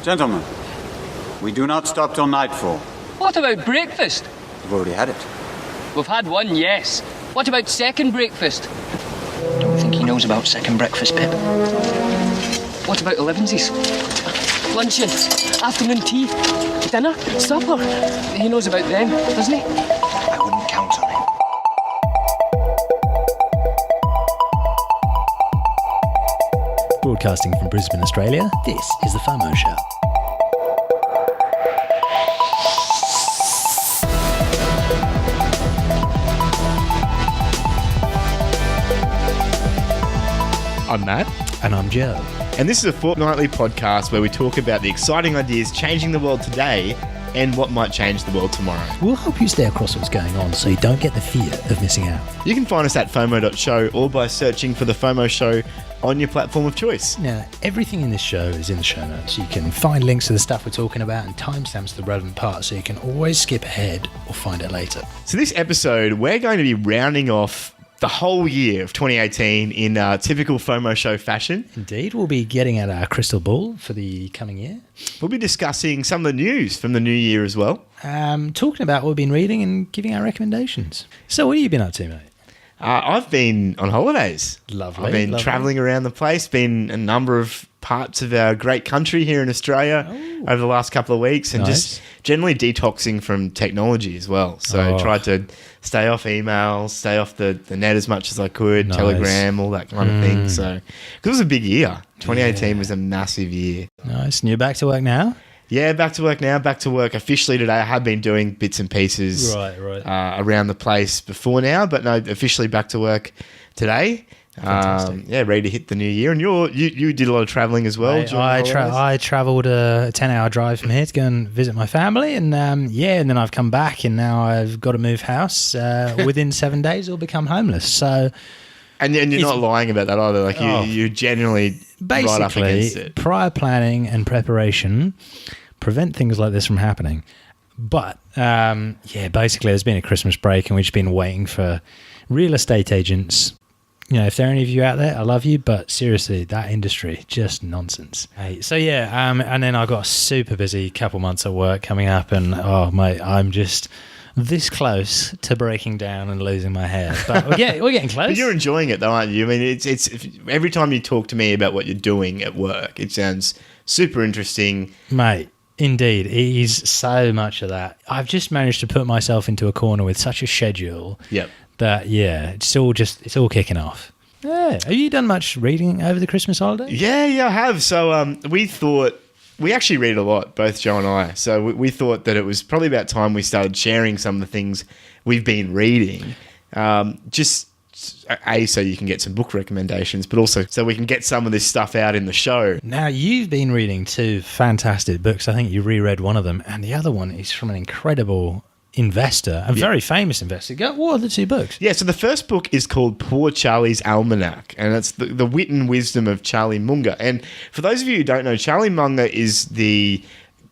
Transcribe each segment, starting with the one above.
Gentlemen, we do not stop till nightfall. What about breakfast? We've already had it. We've had one, yes. What about second breakfast? Don't think he knows about second breakfast, Pip. What about elevensies? Luncheon, afternoon tea, dinner, supper. He knows about them, doesn't he? I wouldn't count on him. Broadcasting from Brisbane, Australia, this is The FOMO Show. I'm Matt. And I'm Joe. And this is a fortnightly podcast where we talk about the exciting ideas changing the world today and what might change the world tomorrow. We'll help you stay across what's going on so you don't get the fear of missing out. You can find us at FOMO.show or by searching for The FOMO Show on your platform of choice. Now, everything in this show is in the show notes. You can find links to the stuff we're talking about and timestamps to the relevant parts so you can always skip ahead or find it later. So this episode, we're going to be rounding off the whole year of 2018 in typical FOMO Show fashion. Indeed, we'll be getting at our crystal ball for the coming year. We'll be discussing some of the news from the new year as well. Talking about what we've been reading and giving our recommendations. So what have you been up to, mate? I've been on holidays. Lovely. I've been travelling around the place, been a number of parts of our great country here in Australia over the last couple of weeks, and just generally detoxing from technology as well. So tried to stay off emails, stay off the net as much as I could, Telegram, all that kind of thing. So, because it was a big year. 2018 was a massive year. Nice. And you're back to work now? Yeah, back to work now. Back to work officially today. I have been doing bits and pieces around the place before now, but no, officially back to work today. Ready to hit the new year. And you did a lot of travelling as well. I travelled a 10-hour drive from here to go and visit my family, and and then I've come back, and now I've got to move house. Within 7 days, I'll become homeless. So, and you're not lying about that either. Like you genuinely basically right up against it. Prior planning and preparation prevent things like this from happening. But basically, there's been a Christmas break, and we've just been waiting for real estate agents. You know, if there are any of you out there, I love you, but seriously, that industry, just nonsense. Hey, so and then I've got a super busy couple months of work coming up, and mate, I'm just this close to breaking down and losing my hair. But we're getting close. But you're enjoying it though, aren't you? I mean, it's every time you talk to me about what you're doing at work, it sounds super interesting. Mate, indeed, it is so much of that. I've just managed to put myself into a corner with such a schedule. Yep. That it's all kicking off. Yeah. Have you done much reading over the Christmas holiday? Yeah, I have. So we actually read a lot, both Joe and I. So we thought that it was probably about time we started sharing some of the things we've been reading. Just so you can get some book recommendations, but also so we can get some of this stuff out in the show. Now, you've been reading two fantastic books. I think you reread one of them, and the other one is from an incredible investor, a very famous investor. What are the two books? Yeah, so the first book is called Poor Charlie's Almanack, and it's the wit and wisdom of Charlie Munger. And for those of you who don't know, Charlie Munger is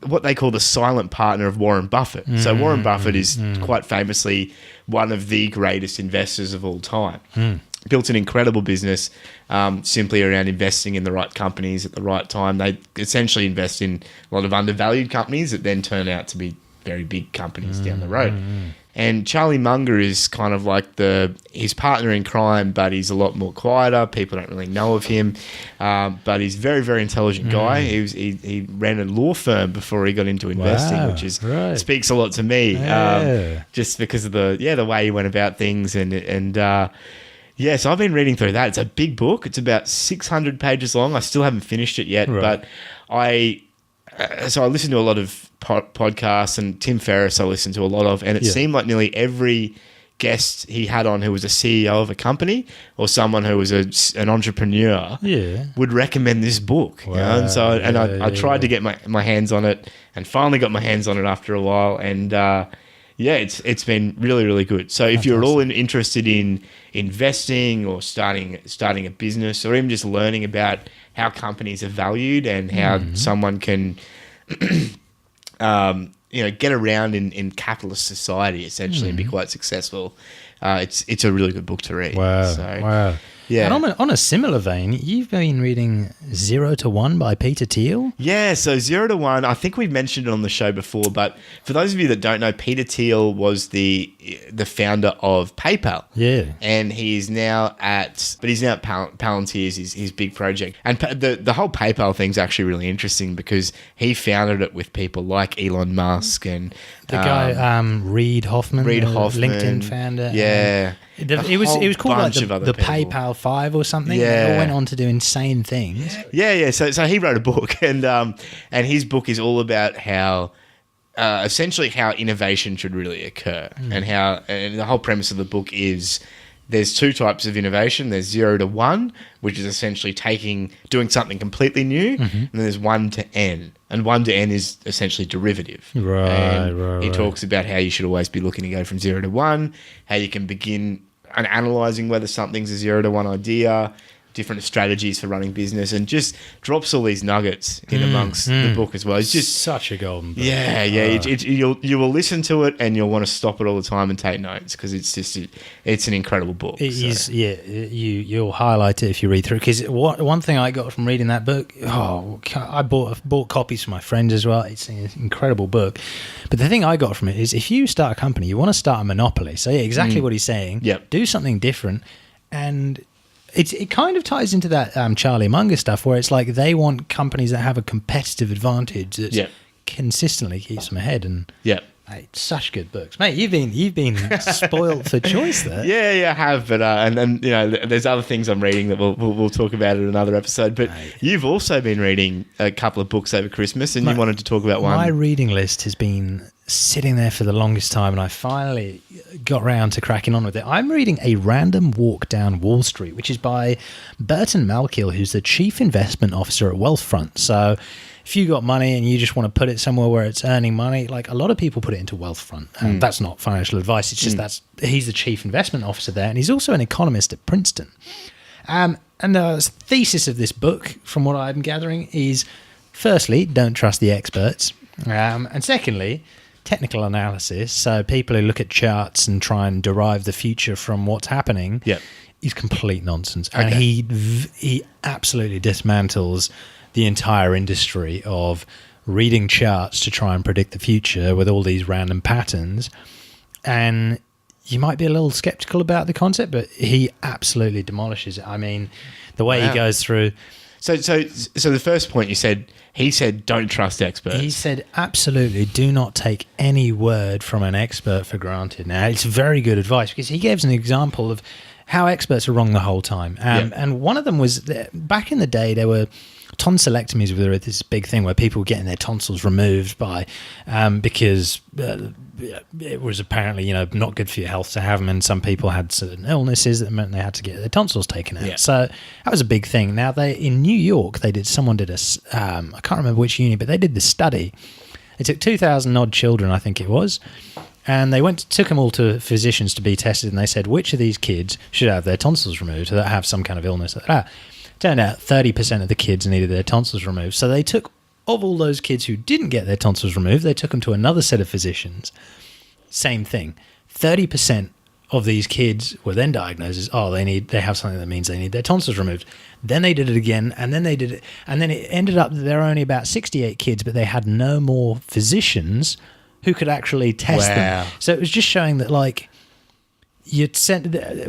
what they call the silent partner of Warren Buffett. So Warren Buffett is quite famously one of the greatest investors of all time. Built an incredible business simply around investing in the right companies at the right time. They essentially invest in a lot of undervalued companies that then turn out to be very big companies down the road. And Charlie Munger is kind of like his partner in crime, but he's a lot more quieter. People don't really know of him, but he's a very, very intelligent guy. He ran a law firm before he got into investing, which speaks a lot to me, just because of the way he went about things. So I've been reading through that. It's a big book. It's about 600 pages long. I still haven't finished it yet, but I listen to a lot of podcasts, and Tim Ferriss I listen to a lot of, and it seemed like nearly every guest he had on who was a CEO of a company or someone who was an entrepreneur would recommend this book. Wow. You know? And I tried to get my hands on it, and finally got my hands on it after a while, and it's been really, really good. So if you're at all interested in investing or starting a business, or even just learning about how companies are valued and how someone can get around in capitalist society essentially and be quite successful, it's a really good book to read. Wow. Yeah. And on a similar vein, you've been reading 0 to 1 by Peter Thiel. Yeah, so 0 to 1, I think we mentioned it on the show before, but for those of you that don't know, Peter Thiel was the founder of PayPal. Yeah. And he's now at Palantir's his big project. And the whole PayPal thing's actually really interesting because he founded it with people like Elon Musk and The guy, Reid Hoffman, LinkedIn founder. Yeah. It was called like the people. PayPal 5 or something. Yeah. They all went on to do insane things. Yeah. So he wrote a book, and his book is all about how essentially how innovation should really occur, and the whole premise of the book is there's two types of innovation. There's 0 to 1, which is essentially doing something completely new, and then there's 1 to N. And 1 to N is essentially derivative. Right. He talks about how you should always be looking to go from 0 to 1, how you can begin analysing whether something's a 0 to 1 idea, different strategies for running business, and just drops all these nuggets in amongst the book as well. It's just such a golden book. Yeah. You will listen to it and you'll want to stop it all the time and take notes because it's an incredible book. It is. Yeah, you'll highlight it if you read through. Because one thing I got from reading that book, I bought copies for my friends as well. It's an incredible book. But the thing I got from it is if you start a company, you want to start a monopoly. So yeah, exactly what he's saying. Yep. Do something different, and it kind of ties into that Charlie Munger stuff where it's like they want companies that have a competitive advantage that consistently keeps them ahead. And mate, such good books, mate. You've been spoiled for choice there. Yeah, I have. But and there's other things I'm reading that we'll talk about in another episode. But you've also been reading a couple of books over Christmas, and you wanted to talk about one. My reading list has been sitting there for the longest time, and I finally got round to cracking on with it. I'm reading A Random Walk Down Wall Street, which is by Burton Malkiel, who's the Chief Investment Officer at Wealthfront. So if you got money and you just want to put it somewhere where it's earning money, like a lot of people put it into Wealthfront. And that's not financial advice. It's just he's the Chief Investment Officer there, and he's also an economist at Princeton. And the thesis of this book, from what I'm gathering, is firstly, don't trust the experts. And secondly, technical analysis, so people who look at charts and try and derive the future from what's happening, is complete nonsense. And he absolutely dismantles the entire industry of reading charts to try and predict the future with all these random patterns. And you might be a little skeptical about the concept, but he absolutely demolishes it. I mean, the way he goes through... So the first point he said, don't trust experts. He said, absolutely, do not take any word from an expert for granted. Now, it's very good advice because he gives an example of how experts are wrong the whole time. And one of them was, back in the day, there were tonsillectomies were this big thing where people were getting their tonsils removed because it was apparently not good for your health to have them, and some people had certain illnesses that meant they had to get their tonsils taken out. So that was a big thing. Now in New York someone did I can't remember which uni, but they did this study. They took 2,000 odd children, I think it was, and they took them all to physicians to be tested, and they said which of these kids should have their tonsils removed that have some kind of illness. Turned out 30% of the kids needed their tonsils removed. So they took, of all those kids who didn't get their tonsils removed, they took them to another set of physicians. Same thing. 30% of these kids were then diagnosed as, they have something that means they need their tonsils removed. Then they did it again, and then they did it. And then it ended up that there were only about 68 kids, but they had no more physicians who could actually test them. So it was just showing that,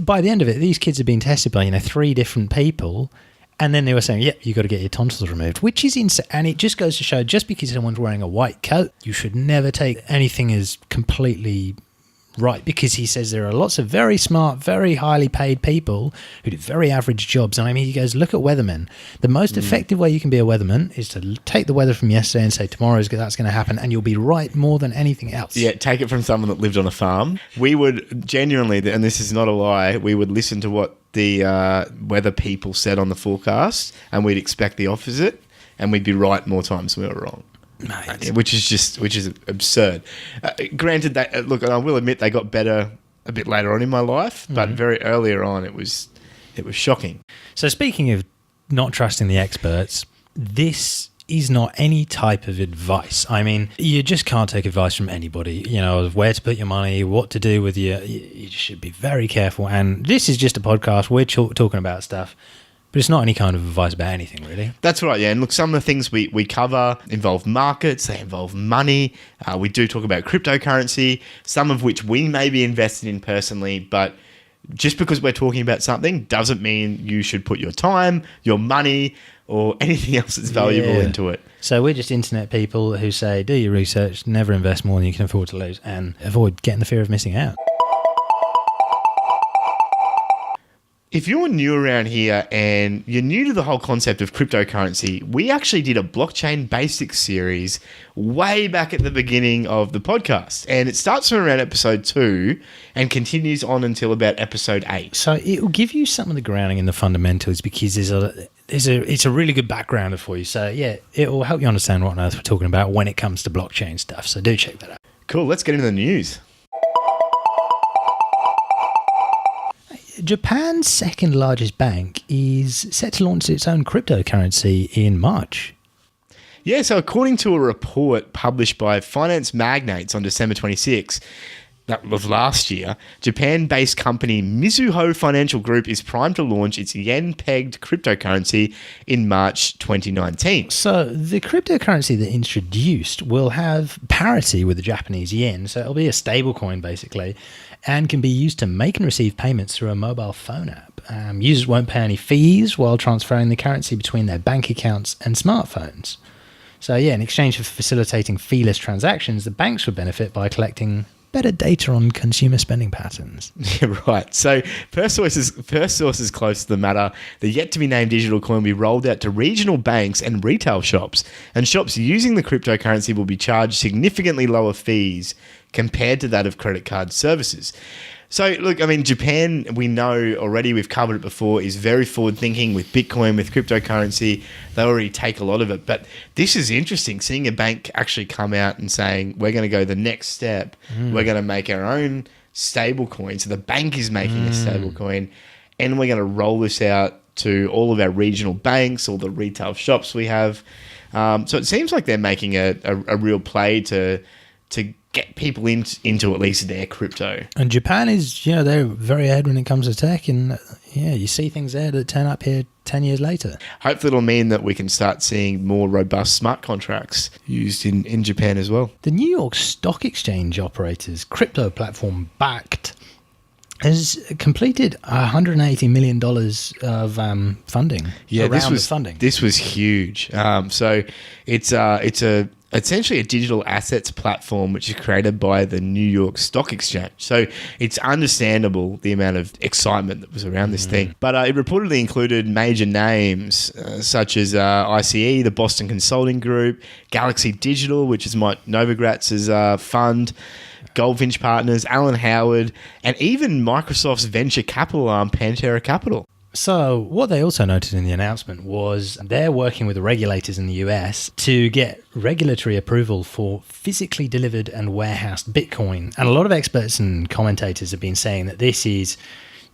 by the end of it, these kids had been tested by, 3 different people. And then they were saying, you got to get your tonsils removed, which is insane. And it just goes to show, just because someone's wearing a white coat, you should never take anything as completely right, because he says there are lots of very smart, very highly paid people who do very average jobs. And I mean, he goes, look at weathermen. The most effective way you can be a weatherman is to take the weather from yesterday and say, that's going to happen, and you'll be right more than anything else. Yeah, take it from someone that lived on a farm. We would genuinely, and this is not a lie, we would listen to what the weather people said on the forecast, and we'd expect the opposite, and we'd be right more times than we were wrong. Mate. Which is absurd. Granted, that look, and I will admit they got better a bit later on in my life, but very earlier on it was shocking. So speaking of not trusting the experts, this is not any type of advice. I mean, you just can't take advice from anybody, of where to put your money, what to do with you should be very careful. And this is just a podcast. We're talking about stuff, but it's not any kind of advice about anything, really. That's right, yeah. And look, some of the things we cover involve markets, they involve money. We do talk about cryptocurrency, some of which we may be invested in personally, but just because we're talking about something doesn't mean you should put your time, your money, or anything else that's valuable into it. So we're just internet people who say, do your research, never invest more than you can afford to lose, and avoid getting the fear of missing out. If you're new around here and you're new to the whole concept of cryptocurrency, we actually did a blockchain basics series way back at the beginning of the podcast. And it starts from around episode 2 and continues on until about episode 8. So it will give you some of the grounding in the fundamentals because it's a really good backgrounder for you. So yeah, it will help you understand what on earth we're talking about when it comes to blockchain stuff. So do check that out. Cool, let's get into the news. Japan's second largest bank is set to launch its own cryptocurrency in March. Yeah, so according to a report published by finance magnates on December 26, that was last year, Japan-based company Mizuho Financial Group is primed to launch its yen-pegged cryptocurrency in March 2019. So the cryptocurrency they introduced will have parity with the Japanese yen, so it'll be a stable coin basically, and can be used to make and receive payments through a mobile phone app. Users won't pay any fees while transferring the currency between their bank accounts and smartphones. So yeah, in exchange for facilitating feeless transactions, the banks would benefit by collecting better data on consumer spending patterns. Yeah, right. So first sources close to the matter, the yet-to-be-named digital coin will be rolled out to regional banks and retail shops, and shops using the cryptocurrency will be charged significantly lower fees compared to that of credit card services. So, look, I mean, Japan, we know already, we've covered it before, is very forward-thinking with Bitcoin, with cryptocurrency. They already take a lot of it. But this is interesting, seeing a bank actually come out and saying, we're going to go the next step. We're going to make our own stable coin. So the bank is making a stable coin, and we're going to roll this out to all of our regional banks, all the retail shops we have. So it seems like they're making a real play to get people into at least their crypto. And Japan is, they're very ahead when it comes to tech, and you see things there that turn up here 10 years later. Hopefully it'll mean that we can start seeing more robust smart contracts used in Japan as well. The New York Stock Exchange operator's crypto platform Bakkt has completed $180 million of funding. Yeah, funding. This was huge. So it's essentially a digital assets platform which is created by the New York Stock Exchange. So it's understandable the amount of excitement that was around this thing. But it reportedly included major names such as ICE, the Boston Consulting Group, Galaxy Digital, which is Mike Novogratz's fund, Goldfinch Partners, Alan Howard, and even Microsoft's venture capital arm, Pantera Capital. So what they also noted in the announcement was they're working with the regulators in the US to get regulatory approval for physically delivered and warehoused Bitcoin. And a lot of experts and commentators have been saying that this is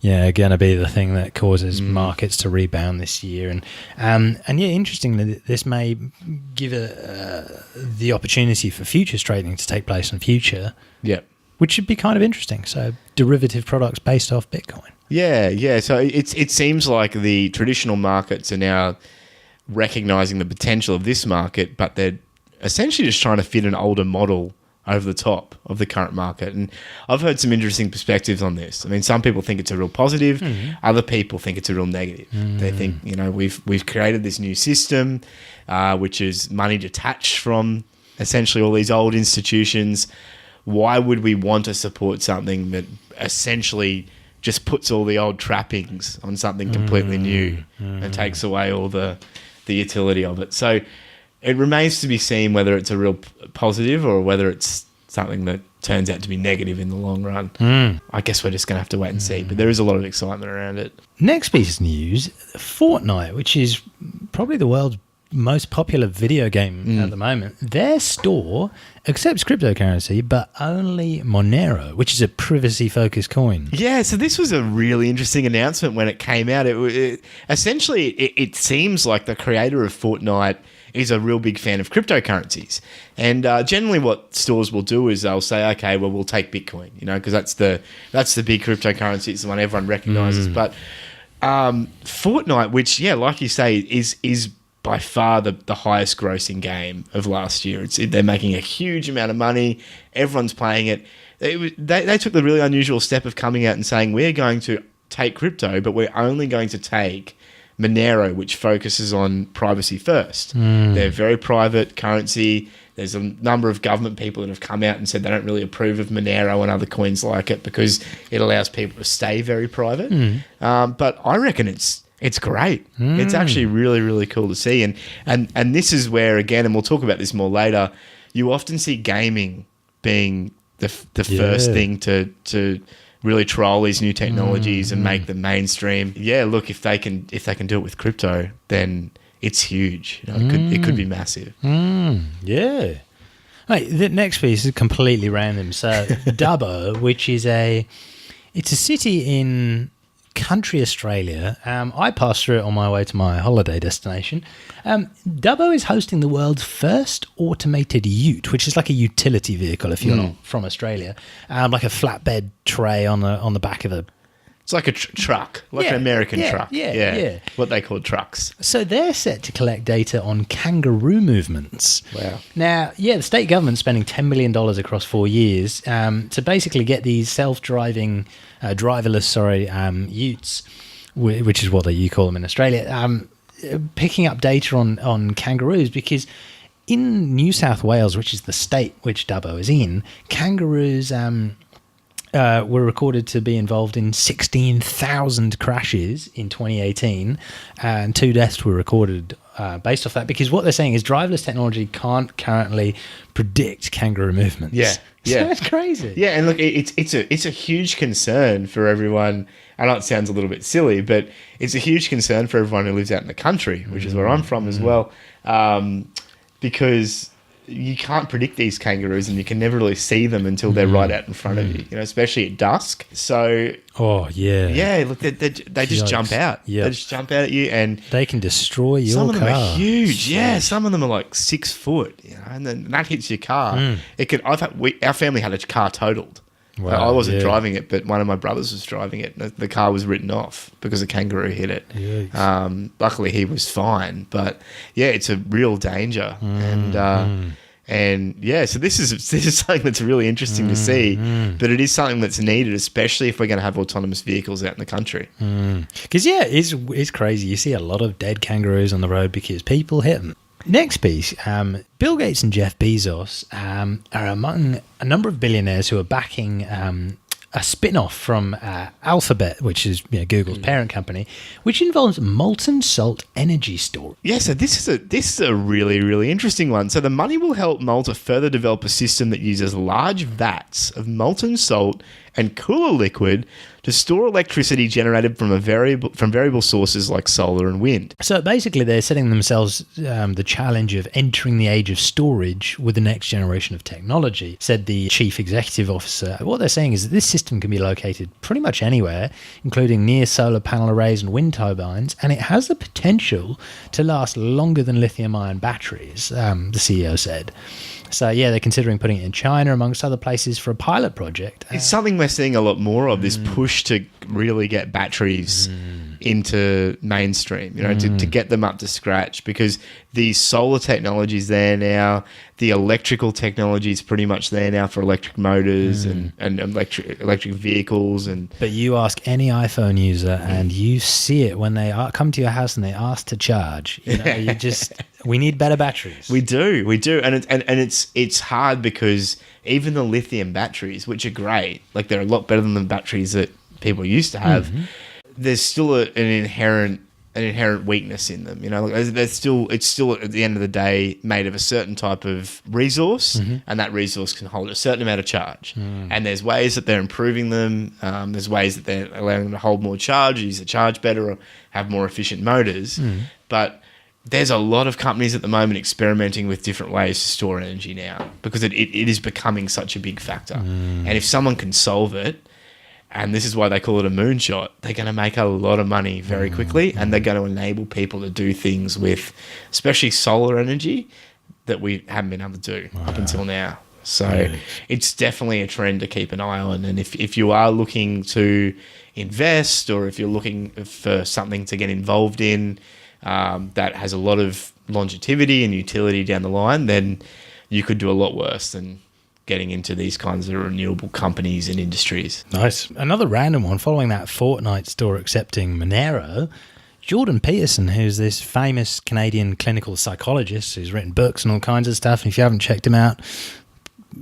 going to be the thing that causes markets to rebound this year. And interestingly, this may give the opportunity for futures trading to take place in the future. Yeah. Which should be kind of interesting. So derivative products based off Bitcoin. Yeah. So it seems like the traditional markets are now recognizing the potential of this market, but they're essentially just trying to fit an older model over the top of the current market. And I've heard some interesting perspectives on this. I mean, some people think it's a real positive. Other people think it's a real negative. They think, we've created this new system, which is money detached from essentially all these old institutions. Why would we want to support something that essentially just puts all the old trappings on something completely new and takes away all the utility of it? So it remains to be seen whether it's a real positive or whether it's something that turns out to be negative in the long run. I guess we're just going to have to wait and see. But there is a lot of excitement around it. Next piece of news, Fortnite, which is probably the world's most popular video game at the moment, their store accepts cryptocurrency, but only Monero, which is a privacy-focused coin. Yeah, so this was a really interesting announcement when it came out. It essentially seems like the creator of Fortnite is a real big fan of cryptocurrencies. And generally what stores will do is they'll say, okay, well, we'll take Bitcoin, because that's the big cryptocurrency. It's the one everyone recognizes. But Fortnite, which, like you say, is by far the highest grossing game of last year. They're making a huge amount of money. Everyone's playing it. They took the really unusual step of coming out and saying, we're going to take crypto, but we're only going to take Monero, which focuses on privacy first. They're very private currency. There's a number of government people that have come out and said they don't really approve of Monero and other coins like it because it allows people to stay very private. But I reckon it's great. It's actually really, really cool to see. And this is where, again, and we'll talk about this more later, you often see gaming being the first thing to really trial these new technologies and make them mainstream. Yeah, look, if they can do it with crypto, then it's huge. It could be massive. Yeah. Right, the next piece is completely random. So Dubbo, which is it's a city in country Australia. I passed through it on my way to my holiday destination. Dubbo is hosting the world's first automated ute, which is like a utility vehicle if you're not from Australia, like a flatbed tray on the back of a... It's like a truck, like an American truck. Yeah. What they call trucks. So they're set to collect data on kangaroo movements. Wow. Now, the state government's spending $10 million across 4 years to basically get these self-driving, driverless, utes, which is what you call them in Australia, picking up data on kangaroos, because in New South Wales, which is the state which Dubbo is in, kangaroos... were recorded to be involved in 16,000 crashes in 2018, and 2 deaths were recorded based off that, because what they're saying is driverless technology can't currently predict kangaroo movements. Yeah. So it's crazy. Yeah, and look, it's a huge concern for everyone. I know it sounds a little bit silly, but it's a huge concern for everyone who lives out in the country, which is where I'm from as well, because you can't predict these kangaroos and you can never really see them until they're right out in front of you, especially at dusk. So, look, they just jump out. Yep. They just jump out at you, and they can destroy your car. Some of them are huge. Yeah, some of them are like 6 foot, and then that hits your car. It could. Our family had a car totaled. Wow, I wasn't driving it, but one of my brothers was driving it. The car was written off because a kangaroo hit it. Luckily, he was fine. But yeah, it's a real danger. So this is something that's really interesting to see. But it is something that's needed, especially if we're going to have autonomous vehicles out in the country. Because it's crazy. You see a lot of dead kangaroos on the road because people hit them. Next piece, Bill Gates and Jeff Bezos are among a number of billionaires who are backing a spin-off from Alphabet, which is Google's parent company, which involves molten salt energy storage. Yeah, so this is a really, really interesting one. So the money will help Malta further develop a system that uses large vats of molten salt and cooler liquid to store electricity generated from variable sources like solar and wind. So basically they're setting themselves the challenge of entering the age of storage with the next generation of technology, said the chief executive officer. What they're saying is that this system can be located pretty much anywhere, including near solar panel arrays and wind turbines, and it has the potential to last longer than lithium-ion batteries, the CEO said. So, they're considering putting it in China, amongst other places, for a pilot project. It's something we're seeing a lot more of, this push to really get batteries into mainstream, to get them up to scratch, because the solar technology is there now. The electrical technology is pretty much there now for electric motors and electric vehicles. But you ask any iPhone user and you see it when they come to your house and they ask to charge. We need better batteries. We do. And it's hard because even the lithium batteries, which are great, like they're a lot better than the batteries that people used to have, there's still an inherent weakness in them. It's still at the end of the day made of a certain type of resource, and that resource can hold a certain amount of charge. And there's ways that they're improving them. There's ways that they're allowing them to hold more charge, use the charge better, or have more efficient motors. But there's a lot of companies at the moment experimenting with different ways to store energy now, because it is becoming such a big factor. And if someone can solve it, and this is why they call it a moonshot. They're going to make a lot of money very quickly, and they're going to enable people to do things with, especially solar energy, that we haven't been able to do up until now. So it's definitely a trend to keep an eye on. And if you are looking to invest, or if you're looking for something to get involved in that has a lot of longevity and utility down the line, then you could do a lot worse than getting into these kinds of renewable companies and industries. Nice. Another random one, following that Fortnite store accepting Monero, Jordan Peterson, who's this famous Canadian clinical psychologist who's written books and all kinds of stuff, and if you haven't checked him out,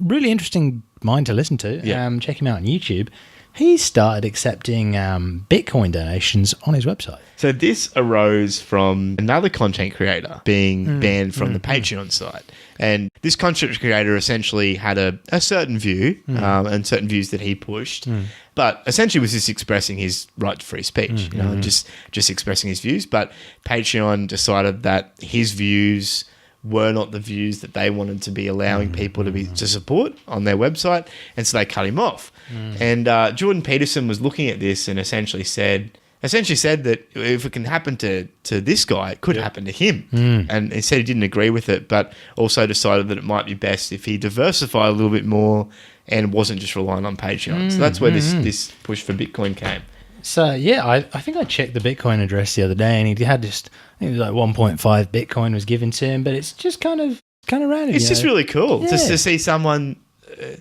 really interesting mind to listen to. Check him out on YouTube. He started accepting Bitcoin donations on his website. So this arose from another content creator being banned from the Patreon site. And this content creator essentially had a certain view and certain views that he pushed, but essentially was just expressing his right to free speech, just expressing his views. But Patreon decided that his views were not the views that they wanted to be allowing people to support on their website, and so they cut him off. And Jordan Peterson was looking at this and essentially said that if it can happen to this guy, it could happen to him. And he said he didn't agree with it, but also decided that it might be best if he diversified a little bit more and wasn't just relying on Patreon. So that's where this push for Bitcoin came. So, yeah, I think I checked the Bitcoin address the other day, and he had just, I think it was like 1.5 Bitcoin was given to him, but it's just kind of random. It's just really cool Yeah. just to see someone.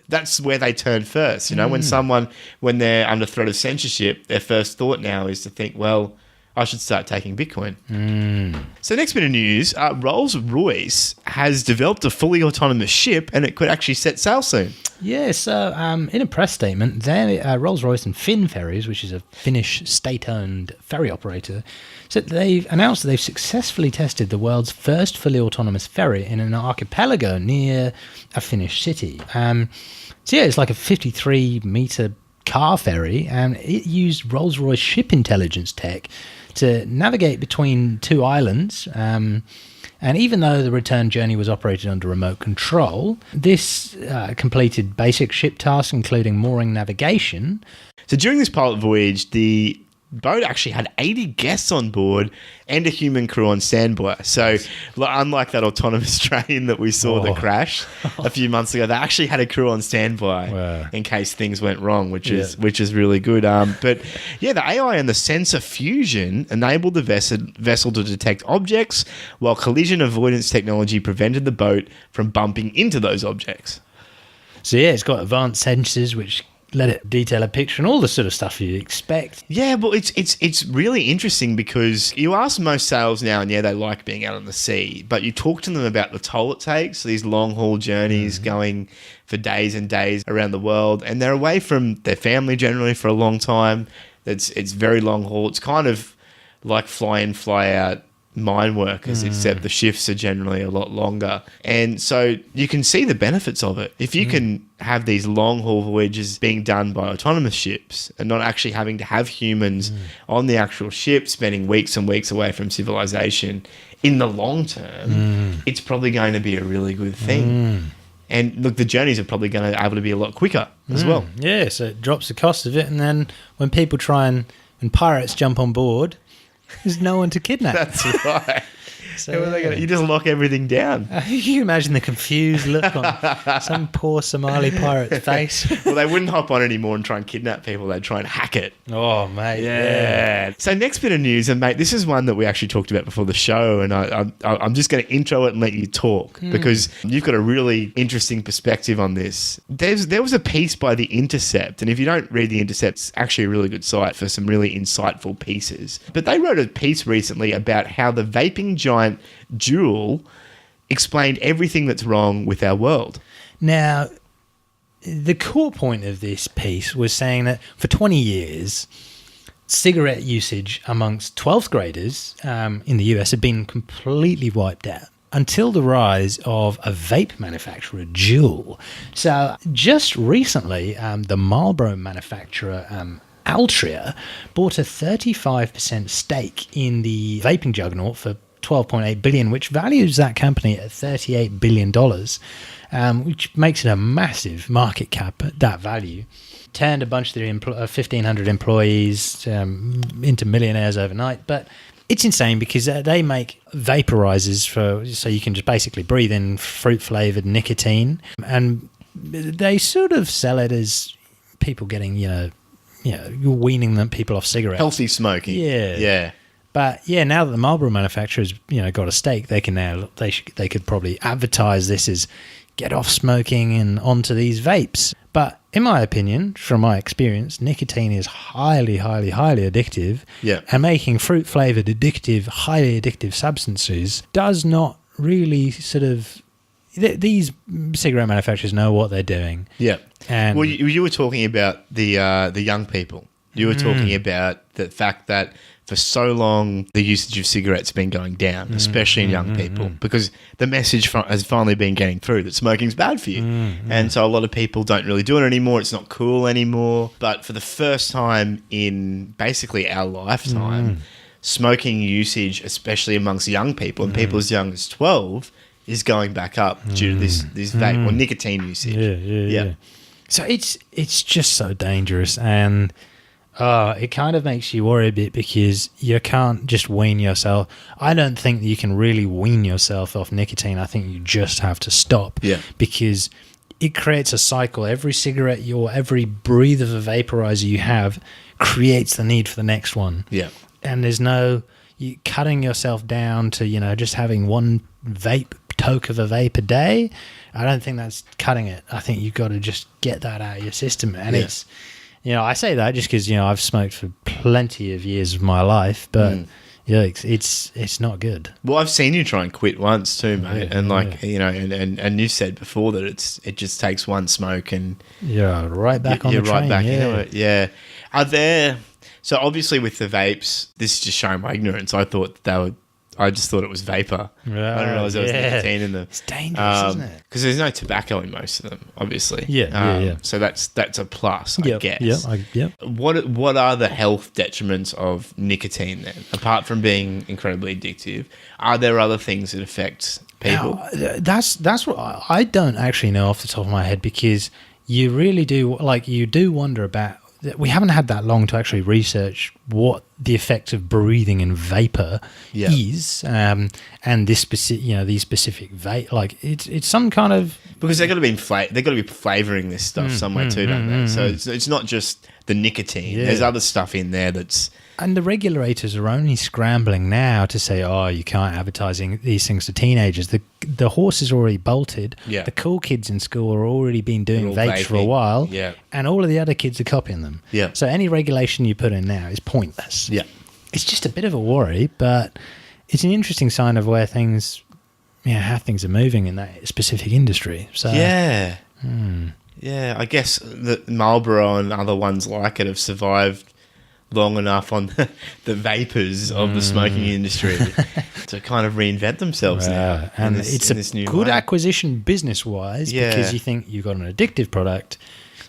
That's where they turn first. When they're under threat of censorship, their first thought now is to think, well, I should start taking Bitcoin. So next bit of news, Rolls-Royce has developed a fully autonomous ship, and it could actually set sail soon. Yeah, so in a press statement, Rolls-Royce and Finn Ferries, which is a Finnish state-owned ferry operator, said they've announced that they've successfully tested the world's first fully autonomous ferry in an archipelago near a Finnish city. It's like a 53-metre car ferry, and it used Rolls-Royce ship intelligence tech to navigate between two islands. And even though the return journey was operated under remote control, this completed basic ship tasks, including mooring navigation. So during this pilot voyage, the boat actually had 80 guests on board and a human crew on standby. So unlike that autonomous train that we saw that crashed a few months ago, they actually had a crew on standby in case things went wrong, which is really good. But yeah, the AI and the sensor fusion enabled the vessel to detect objects, while collision avoidance technology prevented the boat from bumping into those objects. So yeah, it's got advanced sensors which let it detail a picture and all the sort of stuff you'd expect. Yeah, but it's really interesting because you ask most sailors now, and they like being out on the sea, but you talk to them about the toll it takes, these long haul journeys going for days and days around the world, and they're away from their family generally for a long time. It's very long haul. It's kind of like fly in, fly out mine workers, except the shifts are generally a lot longer. And so you can see the benefits of it. If you can have these long haul voyages being done by autonomous ships and not actually having to have humans on the actual ship, spending weeks and weeks away from civilization, in the long term, it's probably going to be a really good thing. And look, the journeys are probably going to be able to be a lot quicker as well. Yeah, so it drops the cost of it, and then when people try and pirates jump on board, there's no one to kidnap. That's right. So, How are they gonna, you just lock everything down. you can imagine the confused look on some poor Somali pirate's face. Well, they wouldn't hop on anymore and try and kidnap people. They'd try and hack it. Oh, mate. Yeah. So next bit of news, and mate, this is one that we actually talked about before the show, and I'm just going to intro it and let you talk because you've got a really interesting perspective on this. There was a piece by The Intercept, and if you don't read The Intercept, it's actually a really good site for some really insightful pieces. But they wrote a piece recently about how the vaping giant Juul explained everything that's wrong with our world. Now, the core point of this piece was saying that for 20 years, cigarette usage amongst 12th graders in the US had been completely wiped out until the rise of a vape manufacturer, Juul. So just recently, the Marlboro manufacturer, Altria, bought a 35% stake in the vaping juggernaut for 12.8 billion, which values that company at $38 billion, which makes it a massive market cap at that value. Turned a bunch of their 1,500 employees into millionaires overnight. But it's insane because they make vaporizers so you can just basically breathe in fruit-flavored nicotine. And they sort of sell it as people getting, you're weaning them people off cigarettes. Healthy smoking. Yeah. But now that the Marlboro manufacturers, got a stake, they could probably advertise this as get off smoking and onto these vapes. But in my opinion, from my experience, nicotine is highly, highly, highly addictive. Yeah. And making fruit-flavored highly addictive substances does not really sort of... These cigarette manufacturers know what they're doing. Yeah. And well, you were talking about the young people. You were talking about the fact that for so long the usage of cigarettes has been going down, especially in young people, because the message has finally been getting through that smoking's bad for you. And so a lot of people don't really do it anymore. It's not cool anymore. But for the first time in basically our lifetime, smoking usage, especially amongst young people and people as young as 12, is going back up due to this vape or nicotine usage. Yeah. So it's just so dangerous, and it kind of makes you worry a bit because you can't just wean yourself. I don't think that you can really wean yourself off nicotine. I think you just have to stop. Yeah. Because it creates a cycle. Every cigarette every breathe of a vaporizer you have creates the need for the next one. Yeah. And there's you cutting yourself down to, just having one toke of a vape a day. I don't think that's cutting it. I think you've got to just get that out of your system. And it's, I say that just because, I've smoked for plenty of years of my life, but it's not good. Well, I've seen you try and quit once too, mate. And you said before that it just takes one smoke and you're right back on the train. You're right back into it. Yeah. Are there... So obviously with the vapes, this is just showing my ignorance. I just thought it was vapor. Right, I didn't realize there was nicotine in them. It's dangerous, isn't it? Because there's no tobacco in most of them, obviously. Yeah. So that's a plus, I guess. Yep. What are the health detriments of nicotine then? Apart from being incredibly addictive, are there other things that affect people? Now, that's what I don't actually know off the top of my head, because you really do wonder about. We haven't had that long to actually research what the effect of breathing in vapor is, and this specific, these specific vape. Like it's some kind of, because they're going to be flavoring this stuff somewhere too, don't they? So it's not just the nicotine. Yeah. There's other stuff in there that's. And the regulators are only scrambling now to say, you can't advertising these things to teenagers. The horse is already bolted. Yeah. The cool kids in school are already been doing vapes for a while. Yeah. And all of the other kids are copying them. Yeah. So any regulation you put in now is pointless. Yeah. It's just a bit of a worry, but it's an interesting sign of where things, how things are moving in that specific industry. So Yeah. Yeah, I guess that Marlboro and other ones like it have survived long enough on the vapors of the smoking industry to kind of reinvent themselves now. And it's a good acquisition business-wise, because you think you've got an addictive product,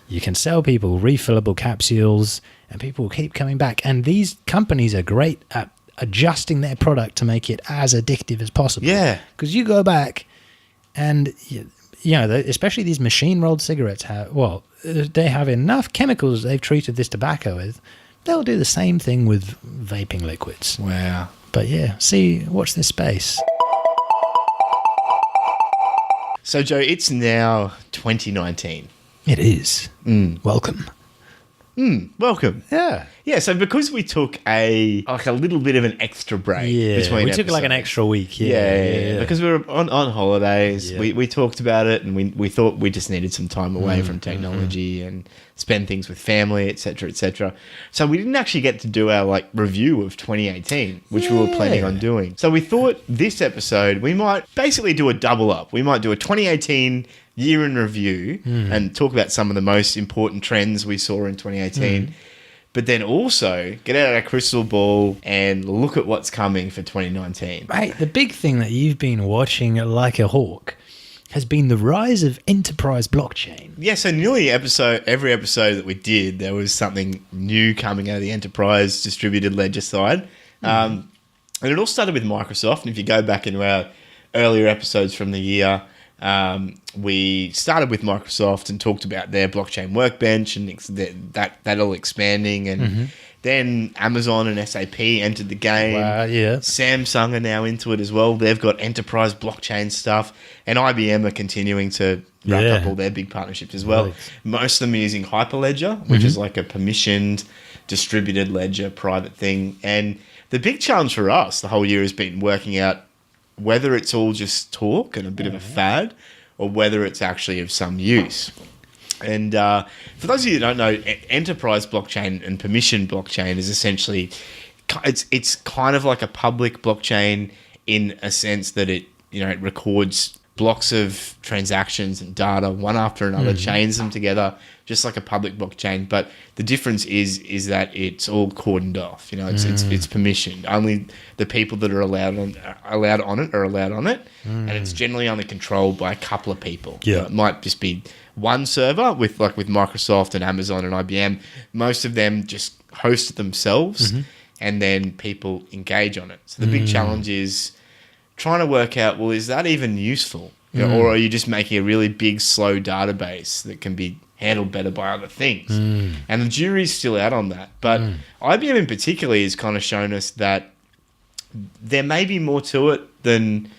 you can sell people refillable capsules, and people will keep coming back. And these companies are great at adjusting their product to make it as addictive as possible. Yeah. Because you go back and, especially these machine-rolled cigarettes they have enough chemicals they've treated this tobacco with. They'll do the same thing with vaping liquids. Wow. But watch this space. So, Joe, it's now 2019. It is. Welcome. Welcome. Yeah. Yeah, so because we took a little bit of an extra break between we took like an episodes. extra week. Yeah. Because we were on holidays. Yeah. We talked about it, and we thought we just needed some time away from technology and spend things with family, etc., etc. So we didn't actually get to do our review of 2018, which we were planning on doing. So we thought this episode we might basically do a double up. We might do a 2018 year in review and talk about some of the most important trends we saw in 2018. But then also get out our crystal ball and look at what's coming for 2019. Mate, the big thing that you've been watching like a hawk has been the rise of enterprise blockchain. Yeah, so nearly every episode that we did, there was something new coming out of the enterprise distributed ledger side. And it all started with Microsoft. And if you go back into our earlier episodes from the year, we started with Microsoft and talked about their blockchain workbench and that all expanding. And then Amazon and SAP entered the game. Wow, yeah. Samsung are now into it as well. They've got enterprise blockchain stuff. And IBM are continuing to wrap up all their big partnerships as well. Right. Most of them are using Hyperledger, which is like a permissioned, distributed ledger, private thing. And the big challenge for us the whole year has been working out whether it's all just talk and a bit of a fad or whether it's actually of some use. And for those of you who don't know, enterprise blockchain and permission blockchain is essentially, it's kind of like a public blockchain in a sense that it records blocks of transactions and data one after another, chains them together, just like a public blockchain. But the difference is that it's all cordoned off. It's permissioned. Only the people that are allowed on it are allowed on it, and it's generally only controlled by a couple of people. Yeah, it might just be one server with Microsoft and Amazon and IBM. Most of them just host it themselves, and then people engage on it. So the big challenge is trying to work out, well, is that even useful? Or are you just making a really big, slow database that can be handled better by other things? And the jury's still out on that. But IBM in particular has kind of shown us that there may be more to it than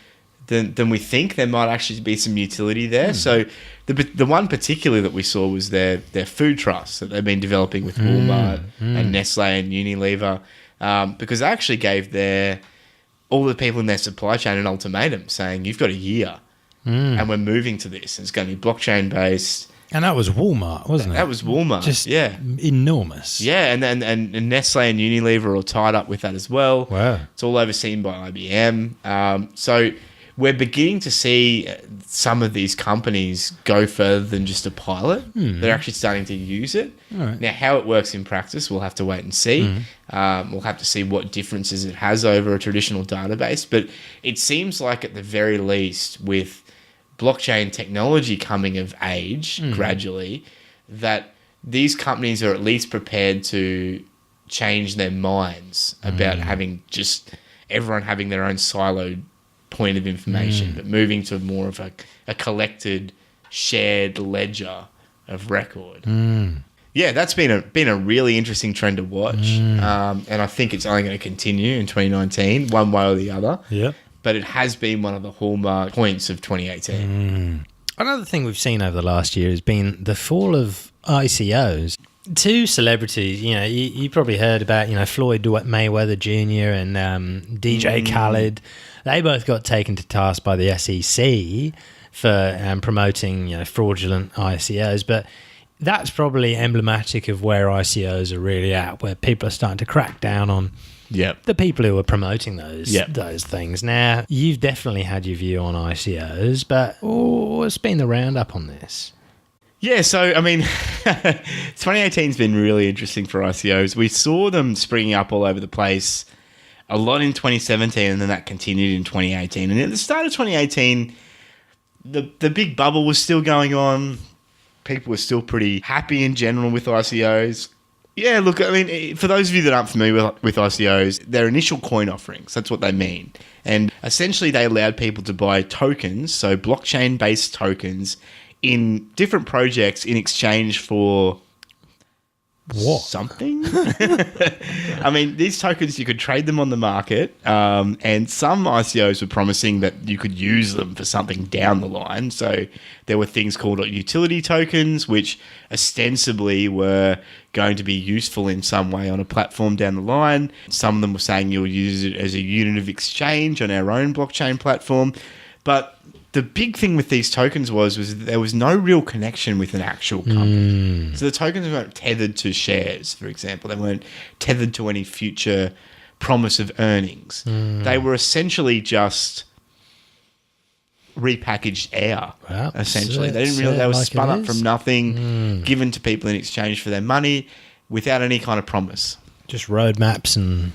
we think. There might actually be some utility there. So the one particularly that we saw was their food trust that they've been developing with Walmart and Nestle and Unilever, because they actually gave all the people in their supply chain an ultimatum saying, you've got a year and we're moving to this. It's going to be blockchain based. And that was Walmart, wasn't it? That was Walmart. Just yeah. enormous. Yeah, and Nestle and Unilever are all tied up with that as well. Wow. It's all overseen by IBM. So we're beginning to see some of these companies go further than just a pilot. They're actually starting to use it. Right. Now, how it works in practice, we'll have to wait and see. We'll have to see what differences it has over a traditional database. But it seems like at the very least, with blockchain technology coming of age gradually, that these companies are at least prepared to change their minds about having just everyone having their own siloed point of information, but moving to more of a collected, shared ledger of record. Yeah, that's been a really interesting trend to watch, and I think it's only going to continue in 2019, one way or the other. Yeah. But it has been one of the hallmark points of 2018. Another thing we've seen over the last year has been the fall of ICOs. Two celebrities, you probably heard about, Floyd Mayweather Jr. and DJ Khaled. They both got taken to task by the SEC for promoting, fraudulent ICOs. But that's probably emblematic of where ICOs are really at, where people are starting to crack down on the people who are promoting those things. Now, you've definitely had your view on ICOs, but what's been the roundup on this? Yeah, so, 2018's been really interesting for ICOs. We saw them springing up all over the place a lot in 2017, and then that continued in 2018. And at the start of 2018, the big bubble was still going on. People were still pretty happy in general with ICOs. Yeah, look, for those of you that aren't familiar with ICOs, they're initial coin offerings. That's what they mean. And essentially, they allowed people to buy tokens, so blockchain-based tokens, in different projects in exchange for something. These tokens, you could trade them on the market, and some ICOs were promising that you could use them for something down the line. So there were things called utility tokens, which ostensibly were going to be useful in some way on a platform down the line. Some of them were saying you'll use it as a unit of exchange on our own blockchain platform. But the big thing with these tokens was that there was no real connection with an actual company. So the tokens weren't tethered to shares, for example. They weren't tethered to any future promise of earnings. They were essentially just repackaged air, essentially. They didn't really. They were spun up from nothing, given to people in exchange for their money, without any kind of promise. Just roadmaps and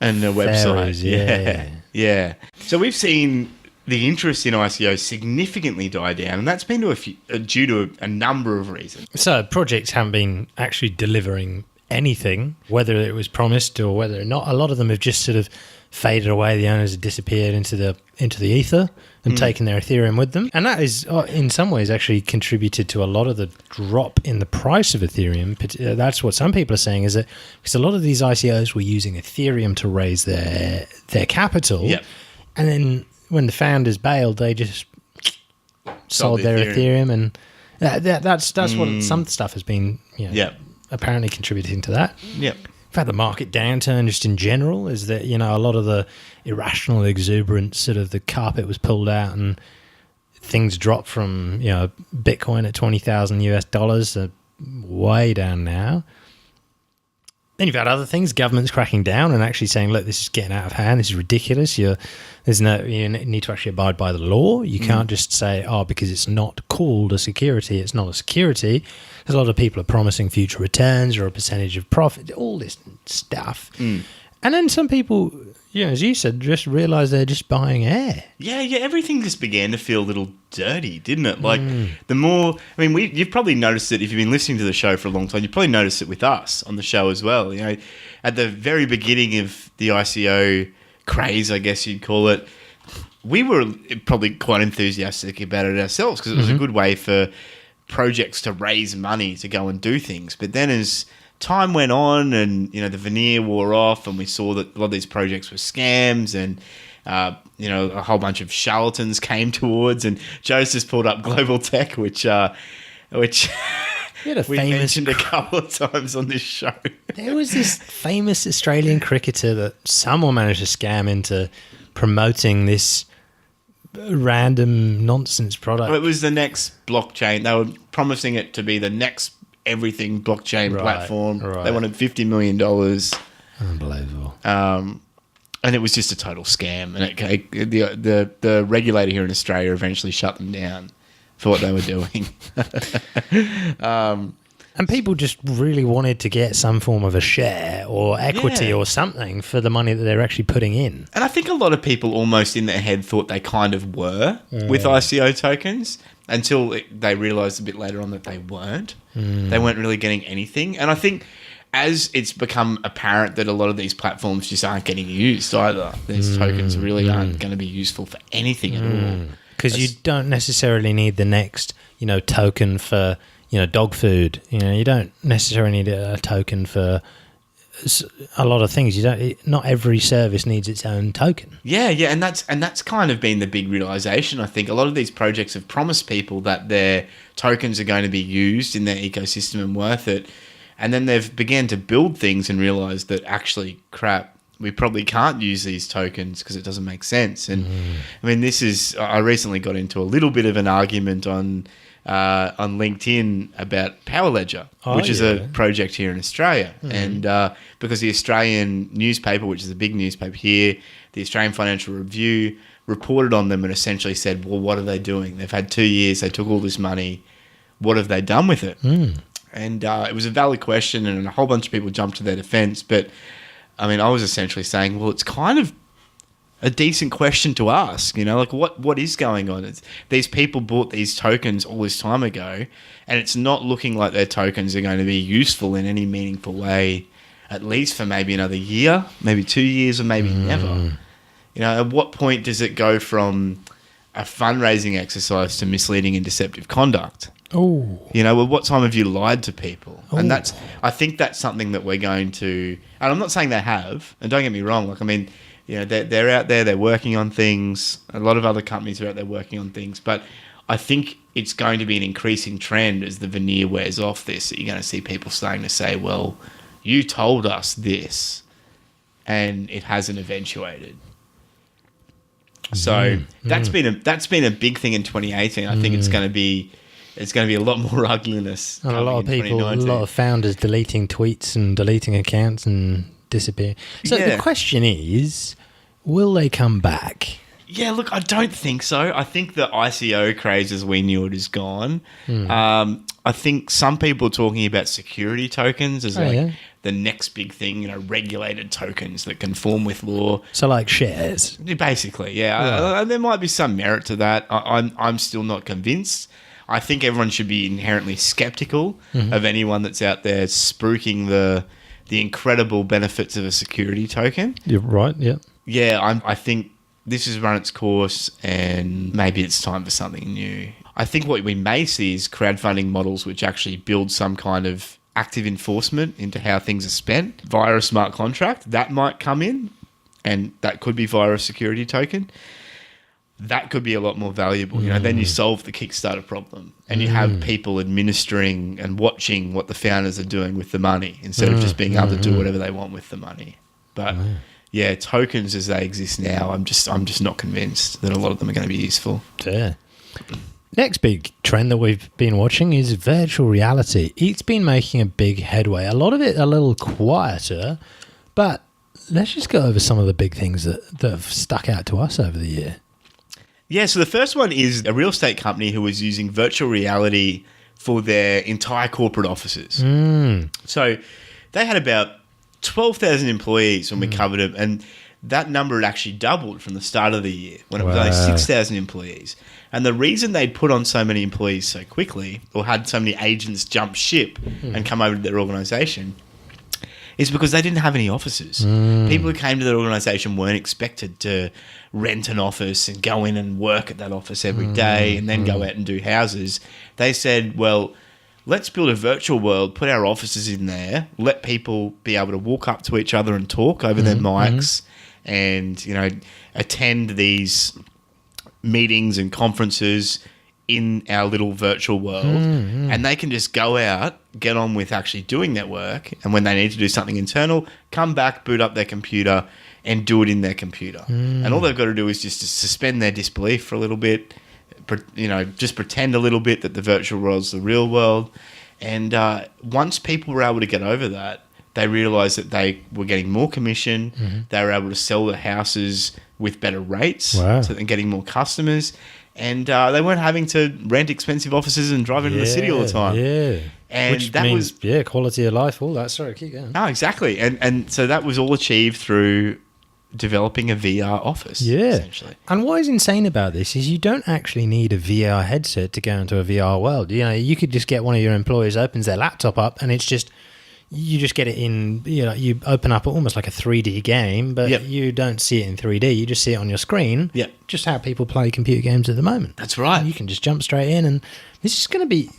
a website. Yeah. Yeah. So we've seen the interest in ICOs significantly die down, and that's been due to a number of reasons. So projects haven't been actually delivering anything, whether it was promised or whether or not. A lot of them have just sort of faded away. The owners had disappeared into the ether and taken their Ethereum with them. And that is, in some ways, actually contributed to a lot of the drop in the price of Ethereum. But that's what some people are saying, is that because a lot of these ICOs were using Ethereum to raise their capital. Yep. And then when the founders bailed, they just sold their Ethereum. And that's what some stuff has been, apparently contributing to that. Yep. In fact, the market downturn just in general is that, a lot of the irrational exuberance, sort of the carpet was pulled out and things dropped from, Bitcoin at 20,000 US dollars way down now. Then you've had other things, governments cracking down and actually saying, look, this is getting out of hand. This is ridiculous. You need to actually abide by the law. You can't just say, because it's not called a security, it's not a security. Because a lot of people are promising future returns or a percentage of profit, all this stuff. And then some people, as you said, just realise they're just buying air. Yeah, everything just began to feel a little dirty, didn't it? Like, the more... I mean, you've probably noticed it if you've been listening to the show for a long time. You've probably noticed it with us on the show as well. At the very beginning of the ICO craze, I guess you'd call it, we were probably quite enthusiastic about it ourselves because it was a good way for projects to raise money to go and do things. But then as time went on and, the veneer wore off and we saw that a lot of these projects were scams and, a whole bunch of charlatans came towards, and Joe's just pulled up Global Tech, which we mentioned a couple of times on this show. There was this famous Australian cricketer that someone managed to scam into promoting this random nonsense product. It was the next blockchain. They were promising it to be the next everything blockchain platform. Right. They wanted $50 million. Unbelievable. And it was just a total scam. And the regulator here in Australia eventually shut them down for what they were doing. And people just really wanted to get some form of a share or equity or something for the money that they're actually putting in. And I think a lot of people almost in their head thought they kind of were with ICO tokens until they realised a bit later on that they weren't. They weren't really getting anything. And I think as it's become apparent that a lot of these platforms just aren't getting used either, these tokens really aren't going to be useful for anything at all. Because you don't necessarily need the next, token for... dog food. You don't necessarily need a token for a lot of things. Not every service needs its own token. Yeah, and that's kind of been the big realization. I think a lot of these projects have promised people that their tokens are going to be used in their ecosystem and worth it, and then they've began to build things and realized that actually, crap, we probably can't use these tokens because it doesn't make sense. And I mean, I recently got into a little bit of an argument on LinkedIn about Power Ledger, which is a project here in Australia. And because the Australian newspaper, which is a big newspaper here, the Australian Financial Review, reported on them and essentially said, well, what are they doing? They've had 2 years. They took all this money. What have they done with it? And it was a valid question and a whole bunch of people jumped to their defense. But, I mean, I was essentially saying, well, it's kind of a decent question to ask, like what is going on? These people bought these tokens all this time ago, and it's not looking like their tokens are going to be useful in any meaningful way, at least for maybe another year, maybe 2 years, or maybe never. At what point does it go from a fundraising exercise to misleading and deceptive conduct? At what time have you lied to people? And I think that's something that we're going to, and I'm not saying they have, and don't get me wrong, they're out there, they're working on things. A lot of other companies are out there working on things. But I think it's going to be an increasing trend as the veneer wears off this. That you're going to see people starting to say, well, you told us this, and it hasn't eventuated. So that's been a big thing in 2018. I think it's going to be a lot more ugliness. And a lot of people, a lot of founders deleting tweets and deleting accounts and disappear. So the question is, will they come back? Yeah, look, I don't think so. I think the ICO craze as we knew it is gone. I think some people are talking about security tokens as the next big thing, regulated tokens that conform with law. So like shares? Basically, yeah. There might be some merit to that. I'm still not convinced. I think everyone should be inherently skeptical of anyone that's out there spruiking the incredible benefits of a security token. You're right, yeah. I think this has run its course and maybe it's time for something new. I think what we may see is crowdfunding models which actually build some kind of active enforcement into how things are spent via a smart contract. That might come in, and that could be via a security token. That could be a lot more valuable. Then you solve the Kickstarter problem and you have people administering and watching what the founders are doing with the money instead of just being able to do whatever they want with the money. But yeah, tokens as they exist now, I'm just not convinced that a lot of them are going to be useful. Yeah. Next big trend that we've been watching is virtual reality. It's been making a big headway. A lot of it a little quieter, but let's just go over some of the big things that have stuck out to us over the year. Yeah, so the first one is a real estate company who was using virtual reality for their entire corporate offices. So they had about 12,000 employees when we covered it, and that number had actually doubled from the start of the year when it was only 6,000 employees. And the reason they'd put on so many employees so quickly or had so many agents jump ship and come over to their organisation is because they didn't have any offices. People who came to their organisation weren't expected to rent an office and go in and work at that office every day and then go out and do houses. They said, well, let's build a virtual world, put our offices in there, let people be able to walk up to each other and talk over their mics and, attend these meetings and conferences in our little virtual world, and they can just go out, get on with actually doing their work, and when they need to do something internal, come back, boot up their computer, and do it in their computer. And all they've got to do is just to suspend their disbelief for a little bit, just pretend a little bit that the virtual world's the real world. And once people were able to get over that, they realised that they were getting more commission, they were able to sell their houses with better rates, so they're getting more customers. And they weren't having to rent expensive offices and drive into the city all the time. Yeah. And which that means, was... quality of life, all that. Sorry, keep going. No, exactly. And so that was all achieved through developing a VR office, essentially. And what is insane about this is you don't actually need a VR headset to go into a VR world. You could just get one of your employees opens their laptop up and it's just... You just get it in, you open up almost like a 3D game, but you don't see it in 3D. You just see it on your screen. Yep. Just how people play computer games at the moment. That's right. You can just jump straight in, and this is going to be...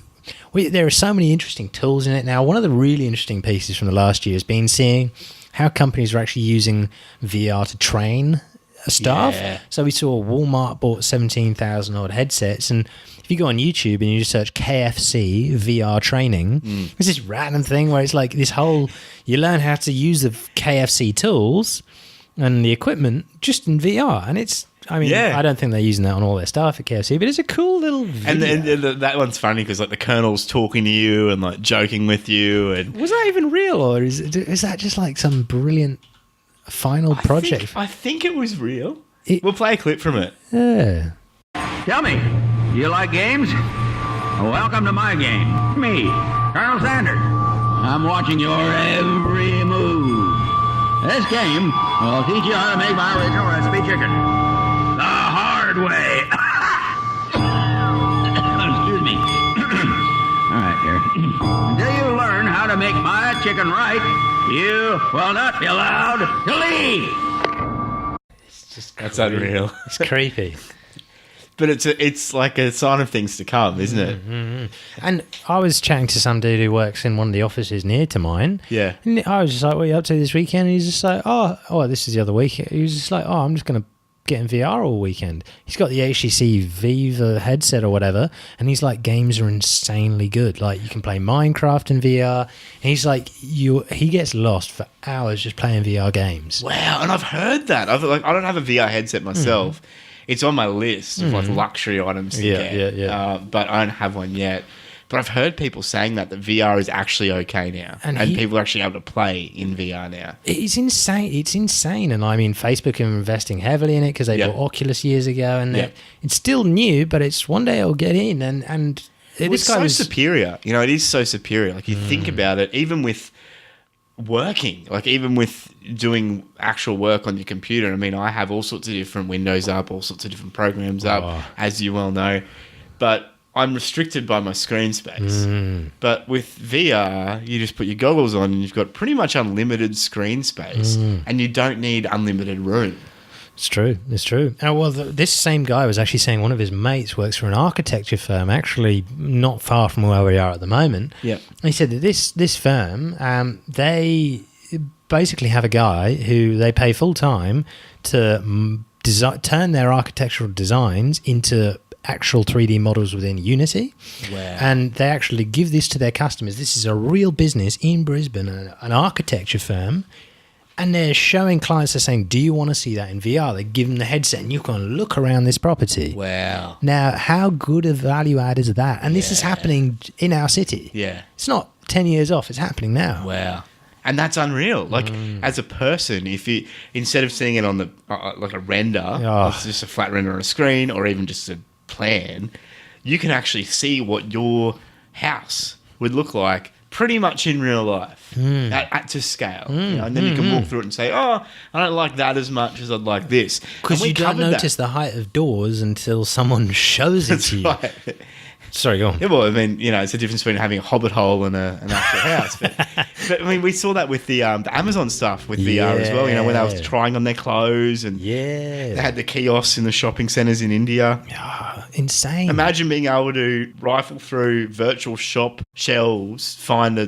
there are so many interesting tools in it now. One of the really interesting pieces from the last year has been seeing how companies are actually using VR to train staff. Yeah. So we saw Walmart bought 17,000 odd headsets, and if you go on YouTube and you just search KFC VR training, there's this random thing where it's like this whole, you learn how to use the KFC tools and the equipment just in VR. And it's, I don't think they're using that on all their stuff at KFC, but it's a cool little video. And that one's funny because like the Colonel's talking to you and like joking with you. And was that even real, or is that just like some brilliant final project? I think it was real. We'll play a clip from it. Yeah. Tell me, do you like games? Welcome to my game. Me, Colonel Sanders. I'm watching your every move. This game will teach you how to make my original recipe chicken. The hard way. Excuse me. All right, here. Until you learn how to make my chicken right, you will not be allowed to leave. That's unreal. It's creepy. But it's like a sign of things to come, isn't it? Mm-hmm. And I was chatting to some dude who works in one of the offices near to mine. Yeah. And I was just like, what are you up to this weekend? And he's just like, oh, this is the other week. He was just like, I'm just going to get in VR all weekend. He's got the HTC Vive headset or whatever. And he's like, games are insanely good. Like, you can play Minecraft in VR. And he's like, he gets lost for hours just playing VR games. Wow. And I've heard that. I don't have a VR headset myself. It's on my list of like luxury items to get. Yeah. But I don't have one yet. But I've heard people saying that VR is actually okay now. And people are actually able to play in VR now. It's insane. It's insane. And I mean, Facebook are investing heavily in it because they bought Oculus years ago. And it's still new, but it's one day it'll get in. And it's so superior. It is so superior. Like, you think about it, even with working, like even with doing actual work on your computer. I mean, I have all sorts of different windows up, all sorts of different programs up, as you well know. But I'm restricted by my screen space. But with VR, you just put your goggles on and you've got pretty much unlimited screen space and you don't need unlimited room. It's true. It's true. Oh, well, this same guy was actually saying one of his mates works for an architecture firm, actually not far from where we are at the moment. Yeah. He said that this firm, they basically have a guy who they pay full time to turn their architectural designs into actual 3D models within Unity. Wow. And they actually give this to their customers. This is a real business in Brisbane, an architecture firm. And they're showing clients, they're saying, do you want to see that in VR? They give them the headset and you can look around this property. Wow. Now, how good a value add is that? And this is happening in our city. Yeah. It's not 10 years off, it's happening now. Wow. And that's unreal. Like, as a person, if you, instead of seeing it on the, like a render, it's just a flat render on a screen or even just a plan, you can actually see what your house would look like pretty much in real life at to scale. You know, and then you can walk through it and say, oh, I don't like that as much as I'd like this. Because you don't notice the height of doors until someone shows it to you. Right. Sorry, go on. Yeah, well, I mean, you know, it's the difference between having a hobbit hole and an actual house. But I mean, we saw that with the Amazon stuff with VR as well. You know, when they was trying on their clothes and they had the kiosks in the shopping centres in India. Insane. Imagine being able to rifle through virtual shop shelves, find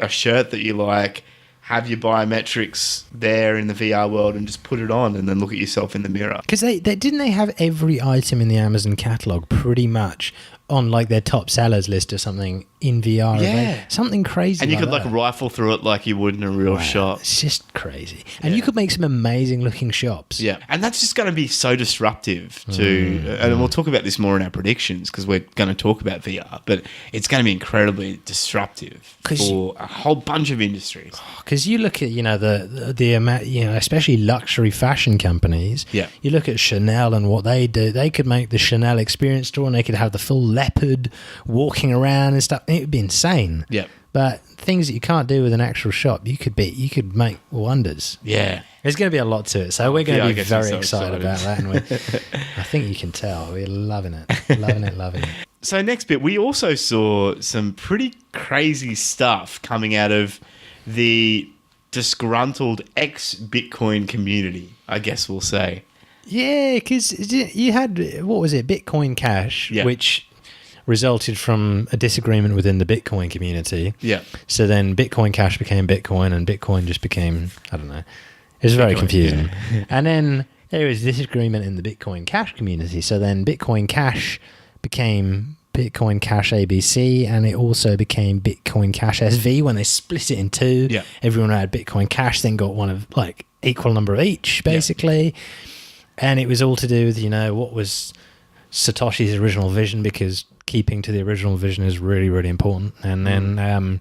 a shirt that you like, have your biometrics there in the VR world and just put it on and then look at yourself in the mirror. Because didn't they have every item in the Amazon catalogue pretty much on like their top sellers list or something in VR? Yeah. Something crazy. And you could that. like rifle through it like you would in a real shop. It's just crazy. And you could make some amazing looking shops. Yeah. And that's just going to be so disruptive to, and we'll talk about this more in our predictions because we're going to talk about VR, but it's going to be incredibly disruptive for a whole bunch of industries. Because you look at, you know, the amount, you know, especially luxury fashion companies. Yeah. You look at Chanel and what they do. They could make the Chanel experience store and they could have the full leopard walking around and stuff. It would be insane. Yeah. But things that you can't do with an actual shop, you could make wonders. Yeah. There's going to be a lot to it. So we're going to be very so excited about that. And I think you can tell. We're loving it. Loving it. So next bit, we also saw some pretty crazy stuff coming out of the disgruntled ex-Bitcoin community, I guess we'll say. Yeah, because you had, what was it, Bitcoin Cash, which resulted from a disagreement within the Bitcoin community. Yeah. So then Bitcoin Cash became Bitcoin and Bitcoin just became, I don't know. It was very confusing. Yeah. And then there was disagreement in the Bitcoin Cash community. So then Bitcoin Cash became Bitcoin Cash ABC and it also became Bitcoin Cash SV when they split it in two. Yeah. Everyone who had Bitcoin Cash then got one of like equal number of each, basically. Yeah. And it was all to do with, you know, what was Satoshi's original vision, because keeping to the original vision is really, really important. And then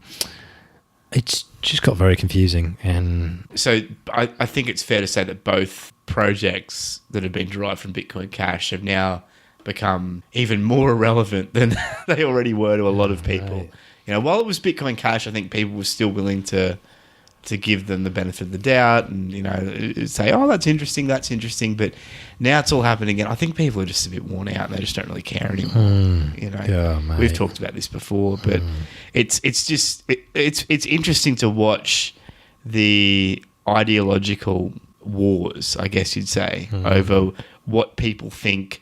it's just got very confusing. And so I think it's fair to say that both projects that have been derived from Bitcoin Cash have now become even more irrelevant than they already were to a lot of people. Right. You know, while it was Bitcoin Cash, I think people were still willing to give them the benefit of the doubt and, you know, say, oh, that's interesting. But now it's all happening again. I think people are just a bit worn out and they just don't really care anymore. You know, we've talked about this before, but it's interesting to watch the ideological wars, I guess you'd say, over what people think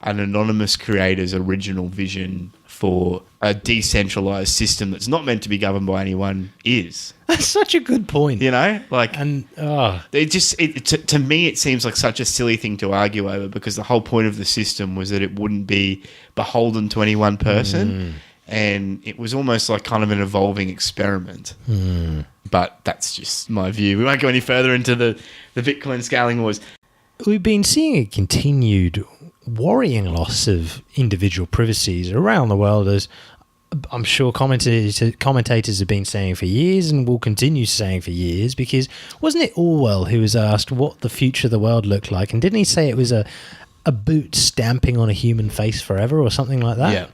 an anonymous creator's original vision for a decentralized system that's not meant to be governed by anyone is. That's such a good point. You know, like, and to me, it seems like such a silly thing to argue over, because the whole point of the system was that it wouldn't be beholden to any one person. And it was almost like kind of an evolving experiment. But that's just my view. We won't go any further into the Bitcoin scaling wars. We've been seeing a continued worrying loss of individual privacies around the world, as I'm sure commentators have been saying for years and will continue saying for years, because wasn't it Orwell who was asked what the future of the world looked like, and didn't he say it was a boot stamping on a human face forever or something like that? Yeah,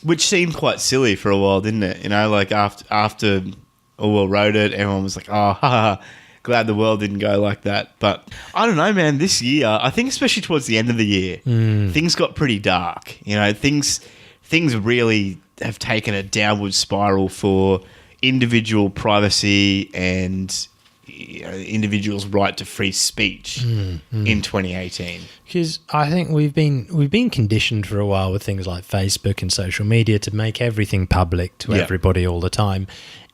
which seemed quite silly for a while, didn't it? You know, like after Orwell wrote it, everyone was like, oh, ha, ha, glad the world didn't go like that. But I don't know, man, this year, I think especially towards the end of the year, things got pretty dark. You know, things really have taken a downward spiral for individual privacy and, individuals' right to free speech in 2018. Because I think we've been conditioned for a while with things like Facebook and social media to make everything public to everybody all the time.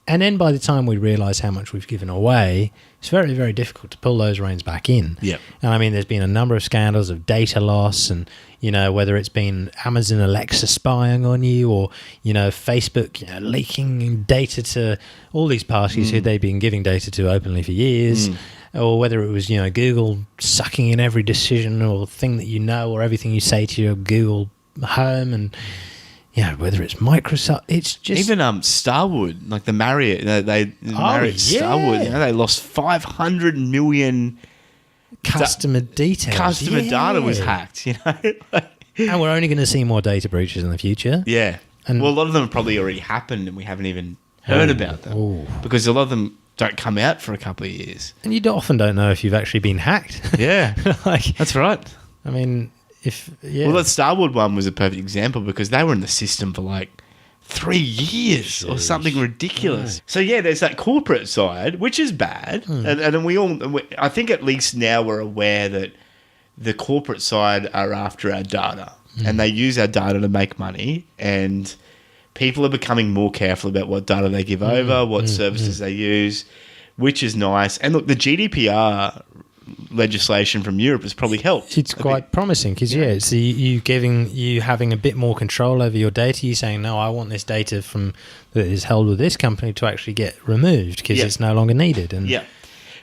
And then by the time we realise how much we've given away, it's very, very difficult to pull those reins back in. Yeah. And I mean, there's been a number of scandals of data loss and, whether it's been Amazon Alexa spying on you or, Facebook, leaking data to all these parties who they've been giving data to openly for years, or whether it was, Google sucking in every decision or thing that or everything you say to your Google Home and... whether it's Microsoft, it's just... Even Starwood, like the Marriott, Marriott Starwood, they lost 500 million... Customer details. Customer data was hacked, And we're only going to see more data breaches in the future. Yeah. And well, a lot of them have probably already happened and we haven't even heard about them. Because a lot of them don't come out for a couple of years. And you often don't know if you've actually been hacked. Yeah. That's right. I mean... Well, that Starwood one was a perfect example because they were in the system for 3 years or something ridiculous. Right. So there's that corporate side, which is bad, and I think at least now we're aware that the corporate side are after our data and they use our data to make money, and people are becoming more careful about what data they give over, what services they use, which is nice. And look, the GDPR legislation from Europe has probably helped. It's quite promising because it's you having a bit more control over your data. You're saying, no, I want this data that is held with this company to actually get removed because it's no longer needed. And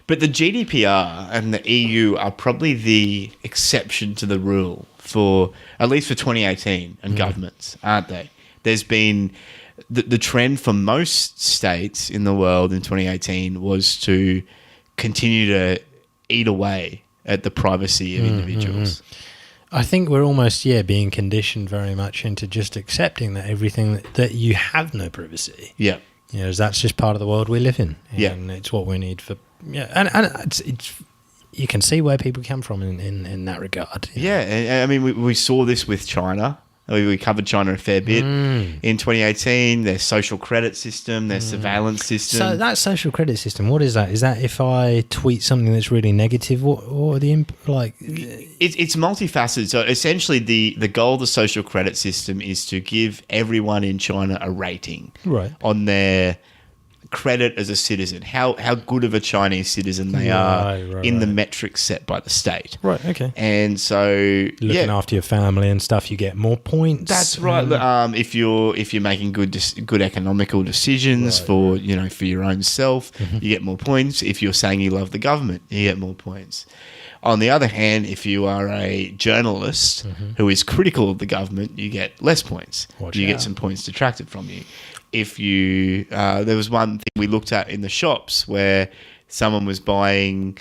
but the GDPR and the EU are probably the exception to the rule for at least for 2018 and governments, aren't they? There's been the trend for most states in the world in 2018 was to continue to eat away at the privacy of individuals. I think we're almost being conditioned very much into just accepting that everything that you have no privacy. Yeah, that's just part of the world we live in. Yeah, and it's what we need for. And it's you can see where people come from in that regard. Yeah, and I mean we saw this with China. We covered China a fair bit in 2018. Their social credit system, their surveillance system. So that social credit system, what is that? Is that if I tweet something that's really negative, what are the It's multifaceted. So essentially, the goal of the social credit system is to give everyone in China a rating on their credit as a citizen, how good of a Chinese citizen they are in the metrics set by the state. Right, okay. And so looking after your family and stuff, you get more points. That's right. If you're making good economical decisions for your own self, you get more points. If you're saying you love the government, you get more points. On the other hand, if you are a journalist who is critical of the government, you get less points. You get some points detracted from you. If you, there was one thing we looked at in the shops where someone was buying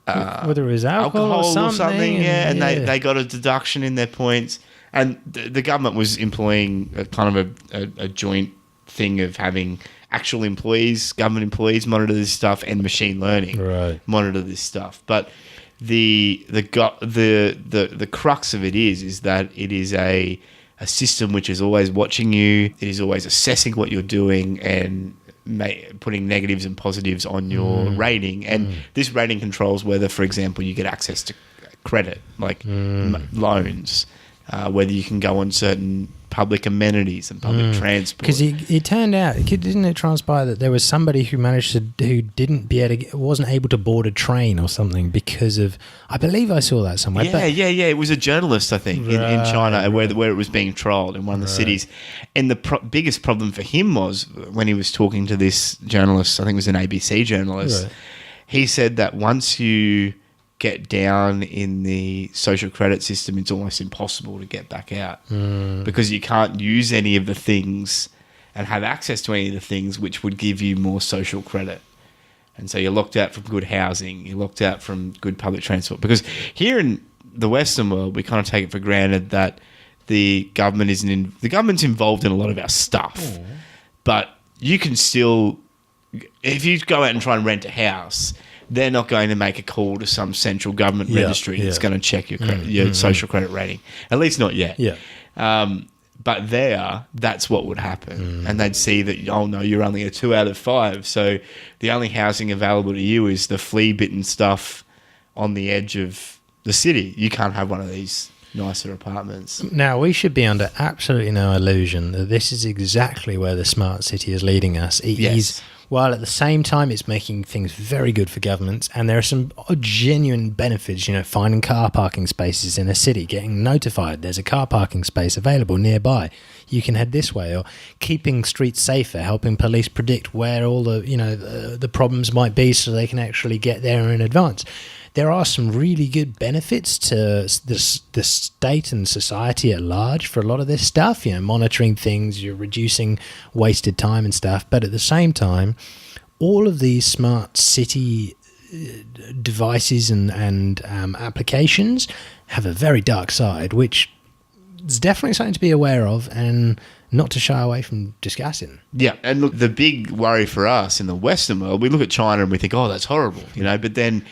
whether it was alcohol or something and they got a deduction in their points, and the government was employing a joint thing of having actual employees, government employees, monitor this stuff, and machine learning monitor this stuff. But the crux of it is that it is a system which is always watching you. It is always assessing what you're doing and putting negatives and positives on your rating. And this rating controls whether, for example, you get access to credit, like loans, whether you can go on certain public amenities and public transport. Because it turned out, didn't it transpire that there was somebody who wasn't able to board a train or something because of, I believe I saw that somewhere. It was a journalist, I think, in China where it was being trialled in one of the cities. And the biggest problem for him was when he was talking to this journalist, I think it was an ABC journalist, he said that once you get down in the social credit system, it's almost impossible to get back out because you can't use any of the things and have access to any of the things which would give you more social credit. And so you're locked out from good housing, you're locked out from good public transport. Because here in the Western world, we kind of take it for granted that the government's involved in a lot of our stuff. But you can still, if you go out and try and rent a house, they're not going to make a call to some central government registry that's going to check your social credit rating. At least not yet. But that's what would happen. And they'd see that, oh no, you're only a 2 out of 5. So the only housing available to you is the flea-bitten stuff on the edge of the city. You can't have one of these nicer apartments. Now, we should be under absolutely no illusion that this is exactly where the smart city is leading us. It is, while at the same time it's making things very good for governments, and there are some genuine benefits, finding car parking spaces in a city, getting notified there's a car parking space available nearby, you can head this way, or keeping streets safer, helping police predict where all the problems might be so they can actually get there in advance. There are some really good benefits to the state and society at large for a lot of this stuff, monitoring things, you're reducing wasted time and stuff. But at the same time, all of these smart city devices and applications have a very dark side, which is definitely something to be aware of and not to shy away from discussing. Yeah, and look, the big worry for us in the Western world, we look at China and we think, oh, that's horrible, but then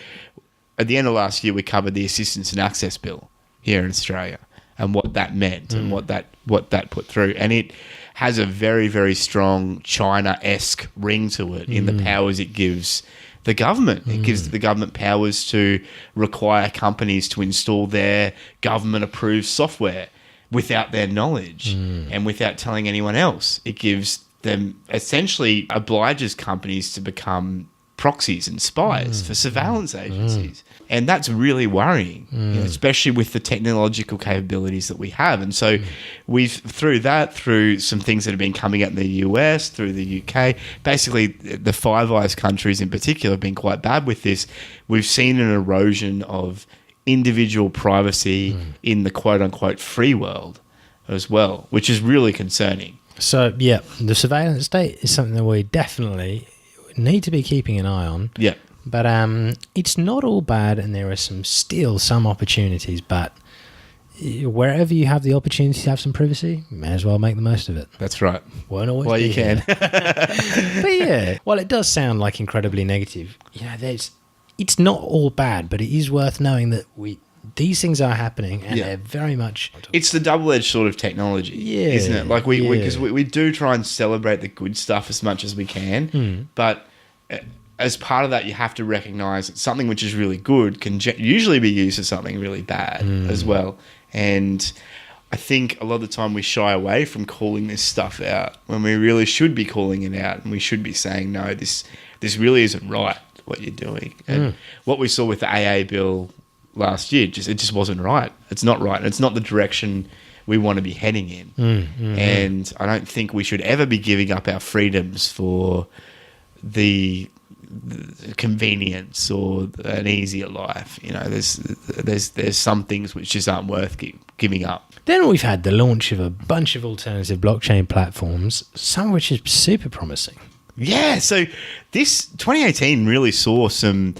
at the end of last year, we covered the Assistance and Access Bill here in Australia and what that meant and what that put through. And it has a very, very strong China-esque ring to it in the powers it gives the government. It gives the government powers to require companies to install their government-approved software without their knowledge and without telling anyone else. It gives them, essentially obliges companies to become proxies and spies for surveillance agencies. And that's really worrying, especially with the technological capabilities that we have. And so we've, through some things that have been coming out in the US, through the UK, basically the Five Eyes countries in particular have been quite bad with this. We've seen an erosion of individual privacy in the quote-unquote free world as well, which is really concerning. So, yeah, the surveillance state is something that we definitely need to be keeping an eye on. Yeah. But it's not all bad, and there are some opportunities, but wherever you have the opportunity to have some privacy, you may as well make the most of it. That's right. Won't always Well, be you can. But yeah, well, it does sound like incredibly negative. It's not all bad, but it is worth knowing that these things are happening, and they're very much... It's the double-edged sort of technology, isn't it? Like because we do try and celebrate the good stuff as much as we can, but as part of that, you have to recognise that something which is really good can usually be used as something really bad as well. And I think a lot of the time we shy away from calling this stuff out when we really should be calling it out, and we should be saying, no, this really isn't right, what you're doing. And what we saw with the AA bill last year, it just wasn't right. It's not right. And it's not the direction we want to be heading in. And I don't think we should ever be giving up our freedoms for the convenience or an easier life. There's some things which just aren't worth giving up. Then we've had the launch of a bunch of alternative blockchain platforms, some of which is super promising. Yeah, so this 2018 really saw some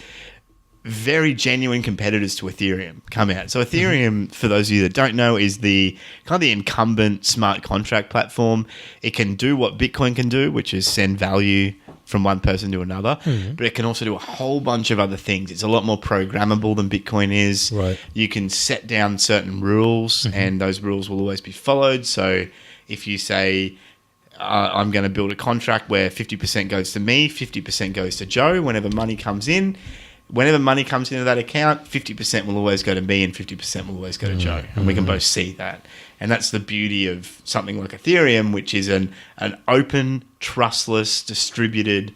very genuine competitors to Ethereum come out. So Ethereum, for those of you that don't know, is the kind of the incumbent smart contract platform. It can do what Bitcoin can do, which is send value from one person to another, but it can also do a whole bunch of other things. It's a lot more programmable than Bitcoin is. Right. You can set down certain rules, and those rules will always be followed. So if you say, I'm going to build a contract where 50% goes to me, 50% goes to Joe, whenever money comes into that account, 50% will always go to me and 50% will always go to Joe. And we can both see that. And that's the beauty of something like Ethereum, which is an open, trustless, distributed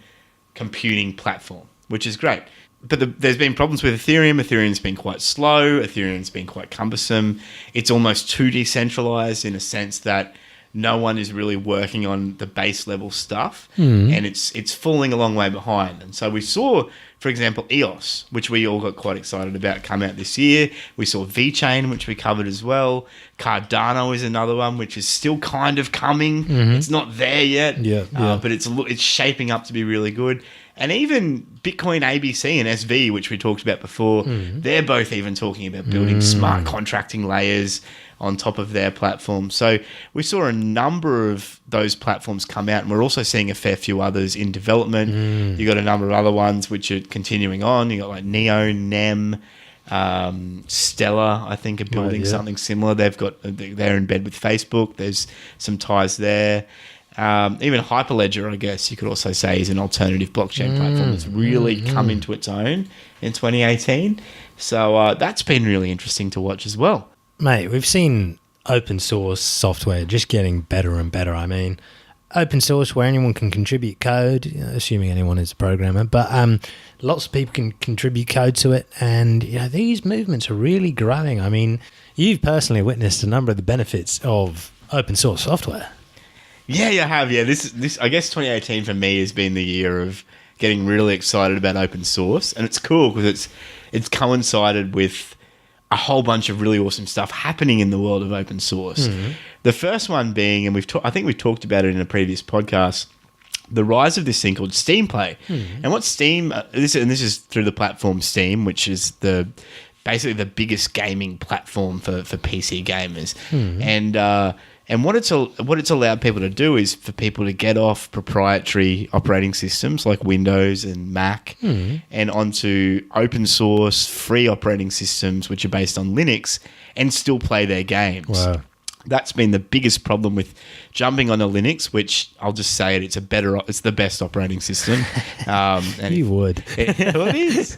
computing platform, which is great. But there's been problems with Ethereum. Ethereum's been quite slow. Ethereum's been quite cumbersome. It's almost too decentralized in a sense that no one is really working on the base level stuff, and it's falling a long way behind. And so we saw, for example, EOS, which we all got quite excited about, come out this year. We saw VeChain, which we covered as well. Cardano is another one, which is still kind of coming. It's not there yet, but it's shaping up to be really good. And even Bitcoin ABC and SV, which we talked about before, they're both even talking about building smart contracting layers on top of their platform. So we saw a number of those platforms come out, and we're also seeing a fair few others in development. You got a number of other ones which are continuing on. You got like Neo, Nem, Stellar, I think, are building something similar. They're in bed with Facebook. There's some ties there. Even Hyperledger, I guess you could also say, is an alternative blockchain platform that's really come into its own in 2018. So that's been really interesting to watch as well. Mate, we've seen open source software just getting better and better. I mean, open source where anyone can contribute code, assuming anyone is a programmer, but lots of people can contribute code to it, and these movements are really growing. I mean, you've personally witnessed a number of the benefits of open source software. Yeah, you have. Yeah, this I guess 2018 for me has been the year of getting really excited about open source, and it's cool because it's coincided with a whole bunch of really awesome stuff happening in the world of open source. The first one being, and I think we've talked about it in a previous podcast, the rise of this thing called Steam Play. And what Steam, this is through the platform Steam, which is basically the biggest gaming platform for PC gamers. And what it's allowed people to do is for people to get off proprietary operating systems like Windows and Mac and onto open source free operating systems which are based on Linux and still play their games. Wow. That's been the biggest problem with jumping onto Linux, which I'll just say it's the best operating system. And You would. It is.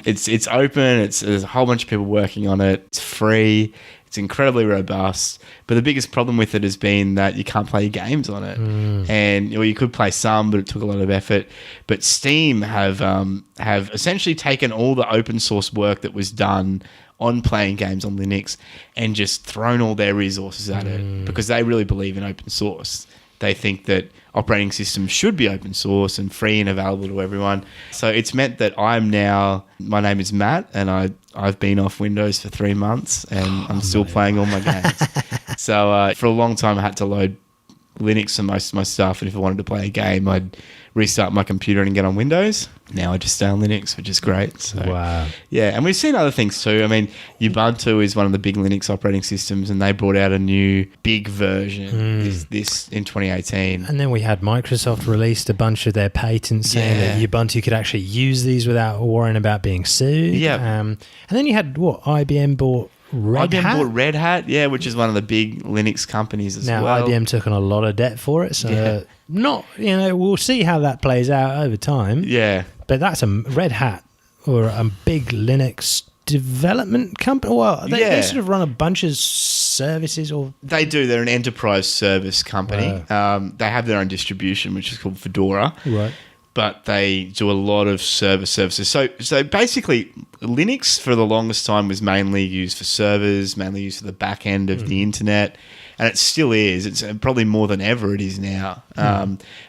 It's open. There's a whole bunch of people working on it. It's free. It's incredibly robust, but the biggest problem with it has been that you can't play games on it, and you could play some, but it took a lot of effort. But Steam have essentially taken all the open source work that was done on playing games on Linux and just thrown all their resources at it because they really believe in open source. They think that operating systems should be open source and free and available to everyone. So it's meant that my name is Matt, and I've been off Windows for 3 months and I'm still playing all my games. So for a long time I had to load Linux for most of my stuff, and if I wanted to play a game I'd restart my computer and get on Windows. Now I just stay on Linux, which is great. So, wow. Yeah, and we've seen other things too. I mean, Ubuntu is one of the big Linux operating systems, and they brought out a new big version this in 2018. And then we had Microsoft released a bunch of their patents saying that Ubuntu could actually use these without worrying about being sued. Yeah. And then you had IBM bought Red Hat? Bought Red Hat, which is one of the big Linux companies as well. Now, IBM took on a lot of debt for it, so we'll see how that plays out over time. Yeah. But that's a Red Hat, or a big Linux development company. Well, they sort of run a bunch of services, or they do. They're an enterprise service company. Wow. They have their own distribution, which is called Fedora. Right. But they do a lot of services. So basically, Linux for the longest time was mainly used for servers, mainly used for the back end of the internet, and it still is. It's probably more than ever it is now.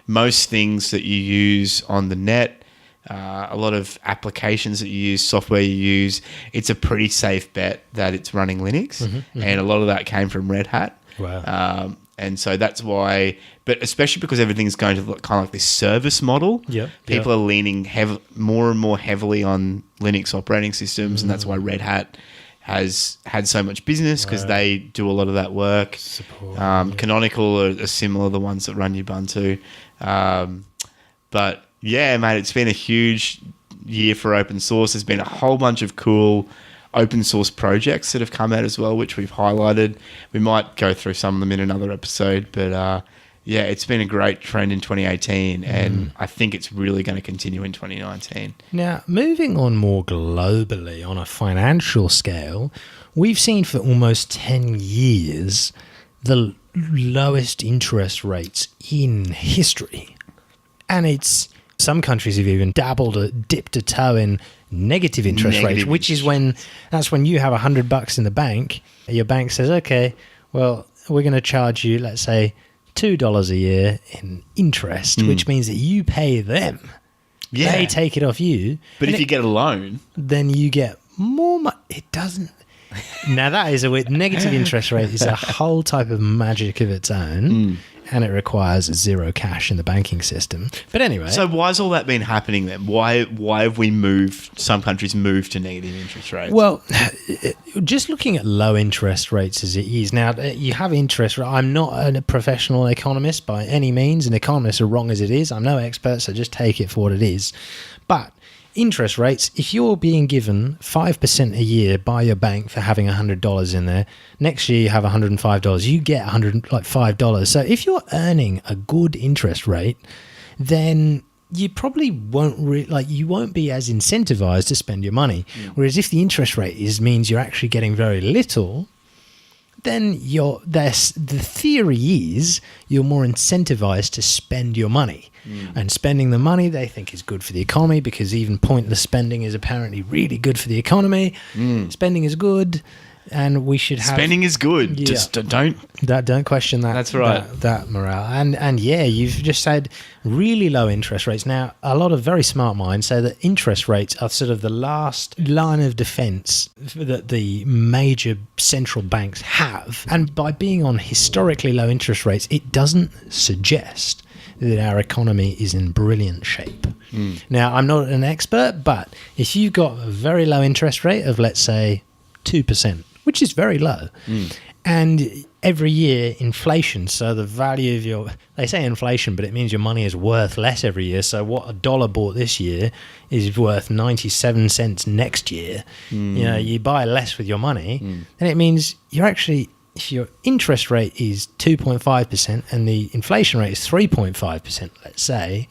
Most things that you use on the net, a lot of applications that you use, software you use, it's a pretty safe bet that it's running Linux, and a lot of that came from Red Hat. Wow. And so that's why, but especially because everything's going to look kind of like this service model, people are leaning more and more heavily on Linux operating systems, and that's why Red Hat has had so much business because they do a lot of that work. Canonical are similar, the ones that run Ubuntu. But yeah, mate, it's been a huge year for open source. There's been a whole bunch of cool open source projects that have come out as well, which we've highlighted. We might go through some of them in another episode, but it's been a great trend in 2018, and I think it's really going to continue in 2019. Now, moving on more globally on a financial scale, we've seen for almost 10 years the lowest interest rates in history. And some countries have even dipped a toe in negative interest rates, which is that's when you have $100 in the bank. Your bank says, okay, well, we're going to charge you, let's say, $2 a year in interest, which means that you pay them. Yeah. They take it off you. But if you get a loan, then you get more money. It doesn't. Now, that is negative interest rate is a whole type of magic of its own. And it requires zero cash in the banking system. But anyway. So why has all that been happening then? Why have some countries moved to negative interest rates? Well, just looking at low interest rates as it is. Now, you have interest. I'm not a professional economist by any means, and economists are wrong as it is. I'm no expert, so just take it for what it is. But interest rates, if you're being given 5% a year by your bank for having $100 in there, next year you have $105, you get $5. So if you're earning a good interest rate, then you probably won't you won't be as incentivized to spend your money. Whereas if the interest rate means you're actually getting very little, then the theory is you're more incentivized to spend your money. And spending the money they think is good for the economy, because even pointless spending is apparently really good for the economy. Spending is good, and we should have... Spending is good. Yeah. Just don't question that. That's right. That morale. And yeah, you've just said really low interest rates. Now, a lot of very smart minds say that interest rates are sort of the last line of defense that the major central banks have. And by being on historically low interest rates, it doesn't suggest that our economy is in brilliant shape. Now, I'm not an expert, but if you've got a very low interest rate of, let's say, 2%, which is very low, and every year inflation, so the value of they say inflation, but it means your money is worth less every year. So what $1 bought this year is worth 97 cents next year. You buy less with your money, and it means you're actually... If your interest rate is 2.5% and the inflation rate is 3.5%, let's say,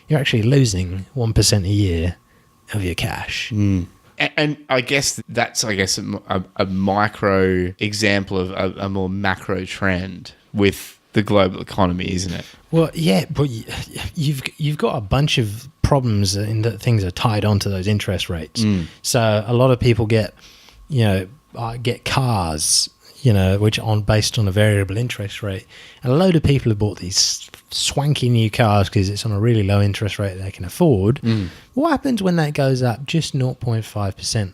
you're actually losing 1% a year of your cash. And I guess that's a micro example of a more macro trend with the global economy, isn't it? Well, yeah, but you've got a bunch of problems in that things are tied onto those interest rates. So a lot of people get cars, which are based on a variable interest rate. And a load of people have bought these swanky new cars because it's on a really low interest rate they can afford. What happens when that goes up just 0.5%?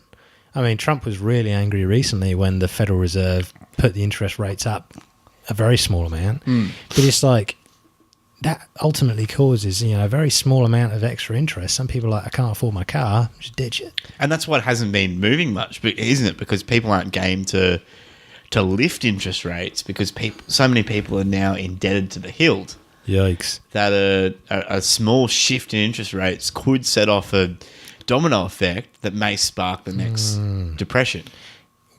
I mean, Trump was really angry recently when the Federal Reserve put the interest rates up a very small amount. But it's like, that ultimately causes, a very small amount of extra interest. Some people are like, I can't afford my car, just ditch it. And that's what hasn't been moving much, isn't it? Because people aren't game to lift interest rates, because so many people are now indebted to the hilt. Yikes. That a small shift in interest rates could set off a domino effect that may spark the next depression.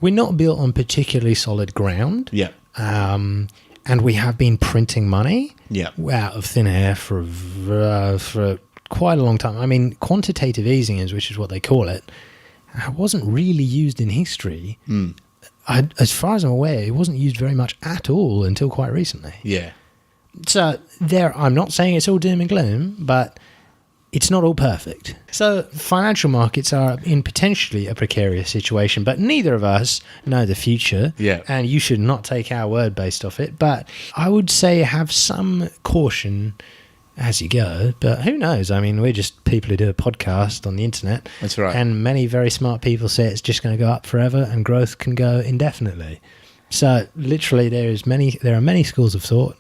We're not built on particularly solid ground. Yeah. And we have been printing money out of thin air for quite a long time. I mean, quantitative easing, which is what they call it, wasn't really used in history. As far as I'm aware, it wasn't used very much at all until quite recently. Yeah. So I'm not saying it's all doom and gloom, but it's not all perfect. So financial markets are in potentially a precarious situation, but neither of us know the future. Yeah. And you should not take our word based off it. But I would say have some caution as you go. But who knows? I mean, we're just people who do a podcast on the internet. That's right. And many very smart people say it's just going to go up forever and growth can go indefinitely. So literally there are many schools of thought,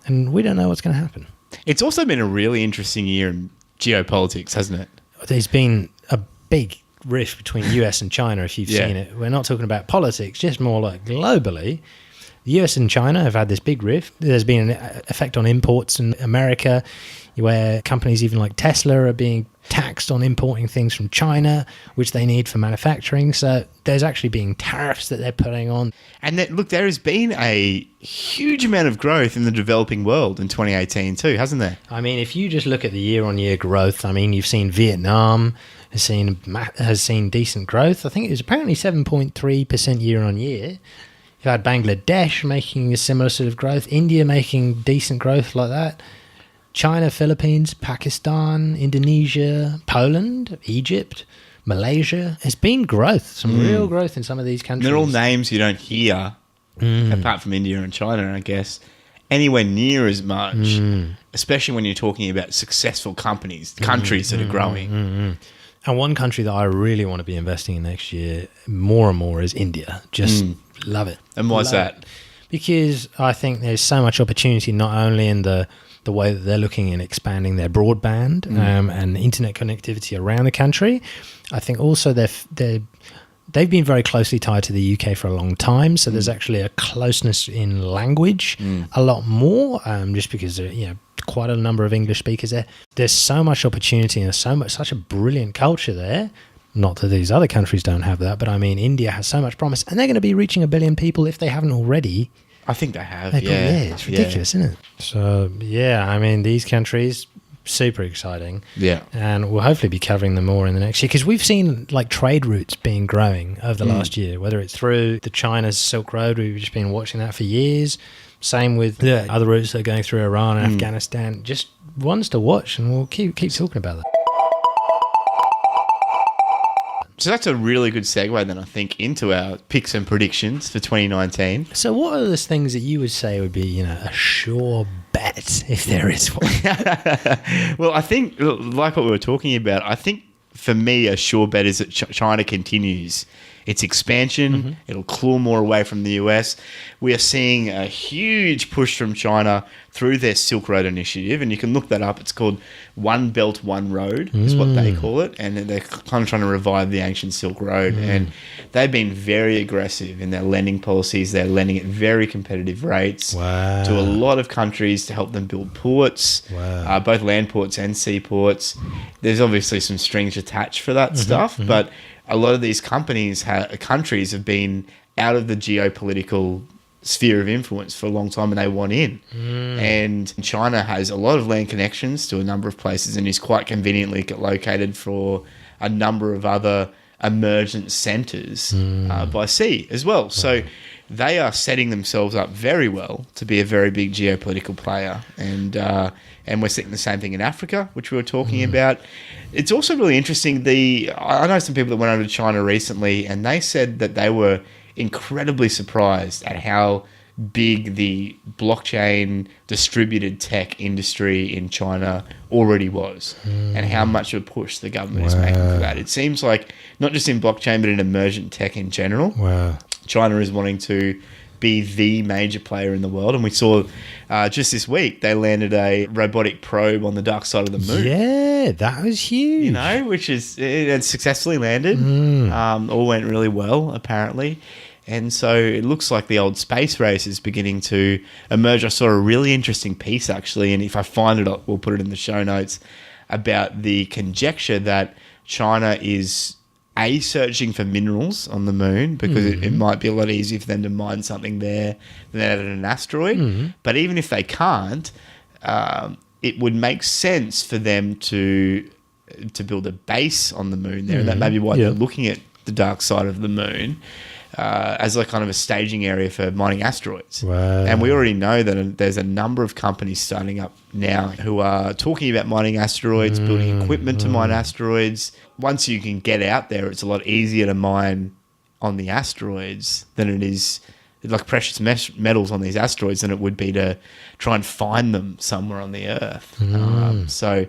and we don't know what's going to happen. It's also been a really interesting year in geopolitics, hasn't it? There's been a big rift between US and China, if you've seen it. We're not talking about politics, just more like globally. The US and China have had this big rift. There's been an effect on imports in America, where companies even like Tesla are being taxed on importing things from China, which they need for manufacturing. So there's actually being tariffs that they're putting on. And there has been a huge amount of growth in the developing world in 2018 too, hasn't there? I mean, if you just look at the year-on-year growth, I mean, you've seen Vietnam has seen decent growth. I think it was apparently 7.3% year-on-year. You've had Bangladesh making a similar sort of growth, India making decent growth like that, China, Philippines, Pakistan, Indonesia, Poland, Egypt, Malaysia. There's been growth, some real growth in some of these countries. They're all names you don't hear, apart from India and China, I guess, anywhere near as much, especially when you're talking about successful countries that are growing. And one country that I really want to be investing in next year more and more is India. Just love it. And why's that? Because I think there's so much opportunity, not only in the way that they're looking in expanding their broadband and internet connectivity around the country. I think also they're they've been very closely tied to the UK for a long time. So there's actually a closeness in language, a lot more, just because quite a number of English speakers there. There's so much opportunity and such a brilliant culture there. Not that these other countries don't have that, but I mean, India has so much promise, and they're going to be reaching 1 billion people if they haven't already. I think they have. It's ridiculous, isn't it? So I mean, these countries, super exciting. Yeah. And we'll hopefully be covering them more in the next year, because we've seen like trade routes being growing over the last year, whether it's through the China's Silk Road. We've just been watching that for years. Same with the other routes that are going through Iran and Afghanistan. Just ones to watch, and we'll keep talking about that. So that's a really good segue then, I think, into our picks and predictions for 2019. So what are those things that you would say would be, a sure bet, if there is one? Well, I think, like what we were talking about, I think for me, a sure bet is that China continues its expansion. It'll claw more away from the US. We are seeing a huge push from China through their Silk Road initiative, and you can look that up. It's called One Belt, One Road is what they call it, and they're kind of trying to revive the ancient Silk Road, and they've been very aggressive in their lending policies. They're lending at very competitive rates to a lot of countries to help them build ports, both land ports and seaports. There's obviously some strings attached for that stuff, but a lot of these countries have been out of the geopolitical sphere of influence for a long time, and they want in. And China has a lot of land connections to a number of places and is quite conveniently located for a number of other emergent centres by sea as well. So they are setting themselves up very well to be a very big geopolitical player. And we're seeing the same thing in Africa, which we were talking about. It's also really interesting. I know some people that went over to China recently, and they said that they were incredibly surprised at how big the blockchain distributed tech industry in China already was, and how much of a push the government is making for that. It seems like not just in blockchain, but in emergent tech in general, China is wanting to be the major player in the world. And we saw just this week they landed a robotic probe on the dark side of the moon. Yeah, that was huge. Which is it successfully landed. All went really well, apparently. And so it looks like the old space race is beginning to emerge. I saw a really interesting piece, actually, and if I find it, we'll put it in the show notes, about the conjecture that China is searching for minerals on the moon, because it might be a lot easier for them to mine something there than at an asteroid. But even if they can't, it would make sense for them to build a base on the moon there. And that may be why they're looking at the dark side of the moon as like kind of a staging area for mining asteroids. And we already know that there's a number of companies starting up now who are talking about mining asteroids, building equipment to mine asteroids. Once you can get out there, it's a lot easier to mine on the asteroids than it is like precious metals on these asteroids than it would be to try and find them somewhere on the Earth. So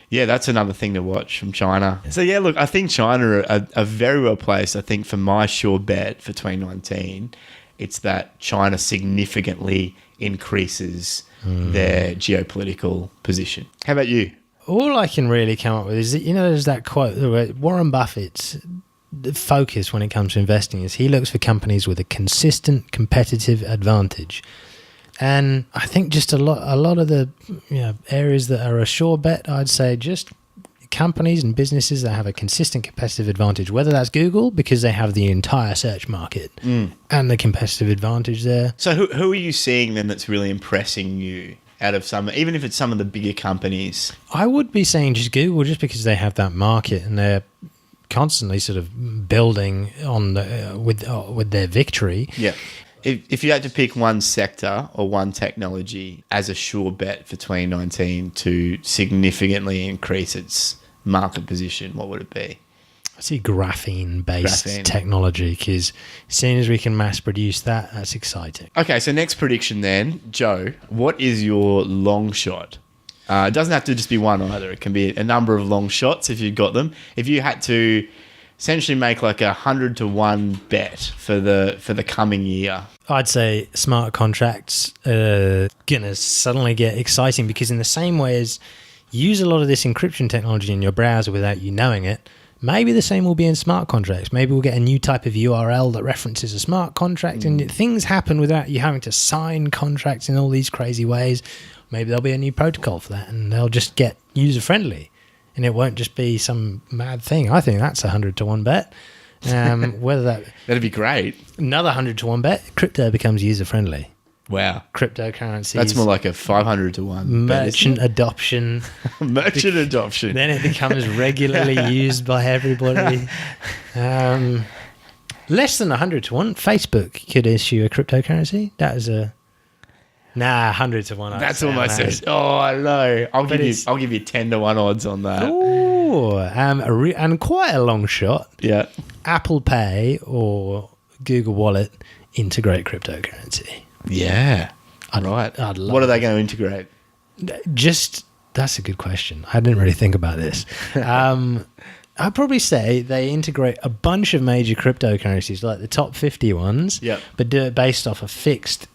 yeah, that's another thing to watch from China. So yeah, look, I think China are very well placed. I think for my sure bet for 2019, it's that China significantly increases their geopolitical position. How about you? All I can really come up with is that, there's that quote, Warren Buffett's focus when it comes to investing is he looks for companies with a consistent competitive advantage. And I think just a lot of the areas that are a sure bet, I'd say just companies and businesses that have a consistent competitive advantage, whether that's Google, because they have the entire search market and the competitive advantage there. So who are you seeing then that's really impressing you out of some, even if it's some of the bigger companies? I would be saying just Google, just because they have that market and they're constantly sort of building on with their victory. Yeah. If you had to pick one sector or one technology as a sure bet for 2019 to significantly increase its market position, what would it be? I see graphene-based technology, because as soon as we can mass produce that, that's exciting. Okay, so next prediction then. Joe, what is your long shot? It doesn't have to just be one either. It can be a number of long shots if you've got them. If you had to essentially make like 100-1 bet for the coming year, I'd say smart contracts are gonna suddenly get exciting, because in the same way as you use a lot of this encryption technology in your browser without you knowing it, Maybe the same will be in smart contracts. Maybe we'll get a new type of URL that references a smart contract, and things happen without you having to sign contracts in all these crazy ways. Maybe there'll be a new protocol for that, and they'll just get user-friendly, and it won't just be some mad thing. I think that's 100 to 1 bet. Whether That'd be great. another 100 to 1 bet, crypto becomes user-friendly. Wow. Cryptocurrencies. That's more like a 500 to 1. merchant adoption. Merchant adoption. Then it becomes regularly used by everybody. Less than 100 to 1. Facebook could issue a cryptocurrency. That is a 100 to 1. That's almost it. Oh, I know. I'll give you 10 to 1 odds on that. Ooh, and quite a long shot. Yeah. Apple Pay or Google Wallet integrate cryptocurrency. Yeah. I'd Right. love What are they going to integrate? That's a good question. I didn't really think about this. I'd probably say they integrate a bunch of major cryptocurrencies, like the top 50 ones, Yep. but do it based off a fixed,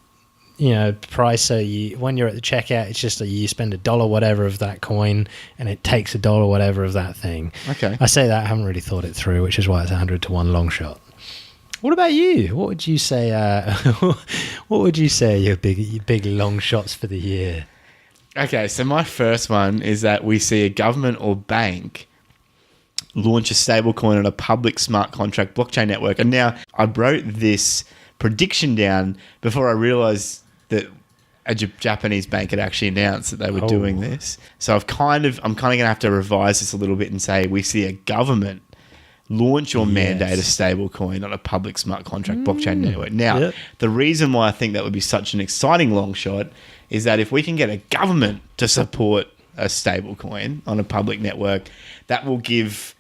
price. So when you're at the checkout, it's just that you spend $1 whatever of that coin, and it takes $1 whatever of that thing. Okay. I say that I haven't really thought it through, which is why it's 100 to 1 long shot. What about you? What would you say? What would you say are your big long shots for the year? Okay, so my first one is that we see a government or bank launch a stablecoin on a public smart contract blockchain network. And now I wrote this prediction down before I realized that a Japanese bank had actually announced that they were doing this. So I'm kind of going to have to revise this a little bit and say we see a government launch or mandate a stablecoin on a public smart contract blockchain network. Now, the reason why I think that would be such an exciting long shot is that if we can get a government to support a stablecoin on a public network, that will give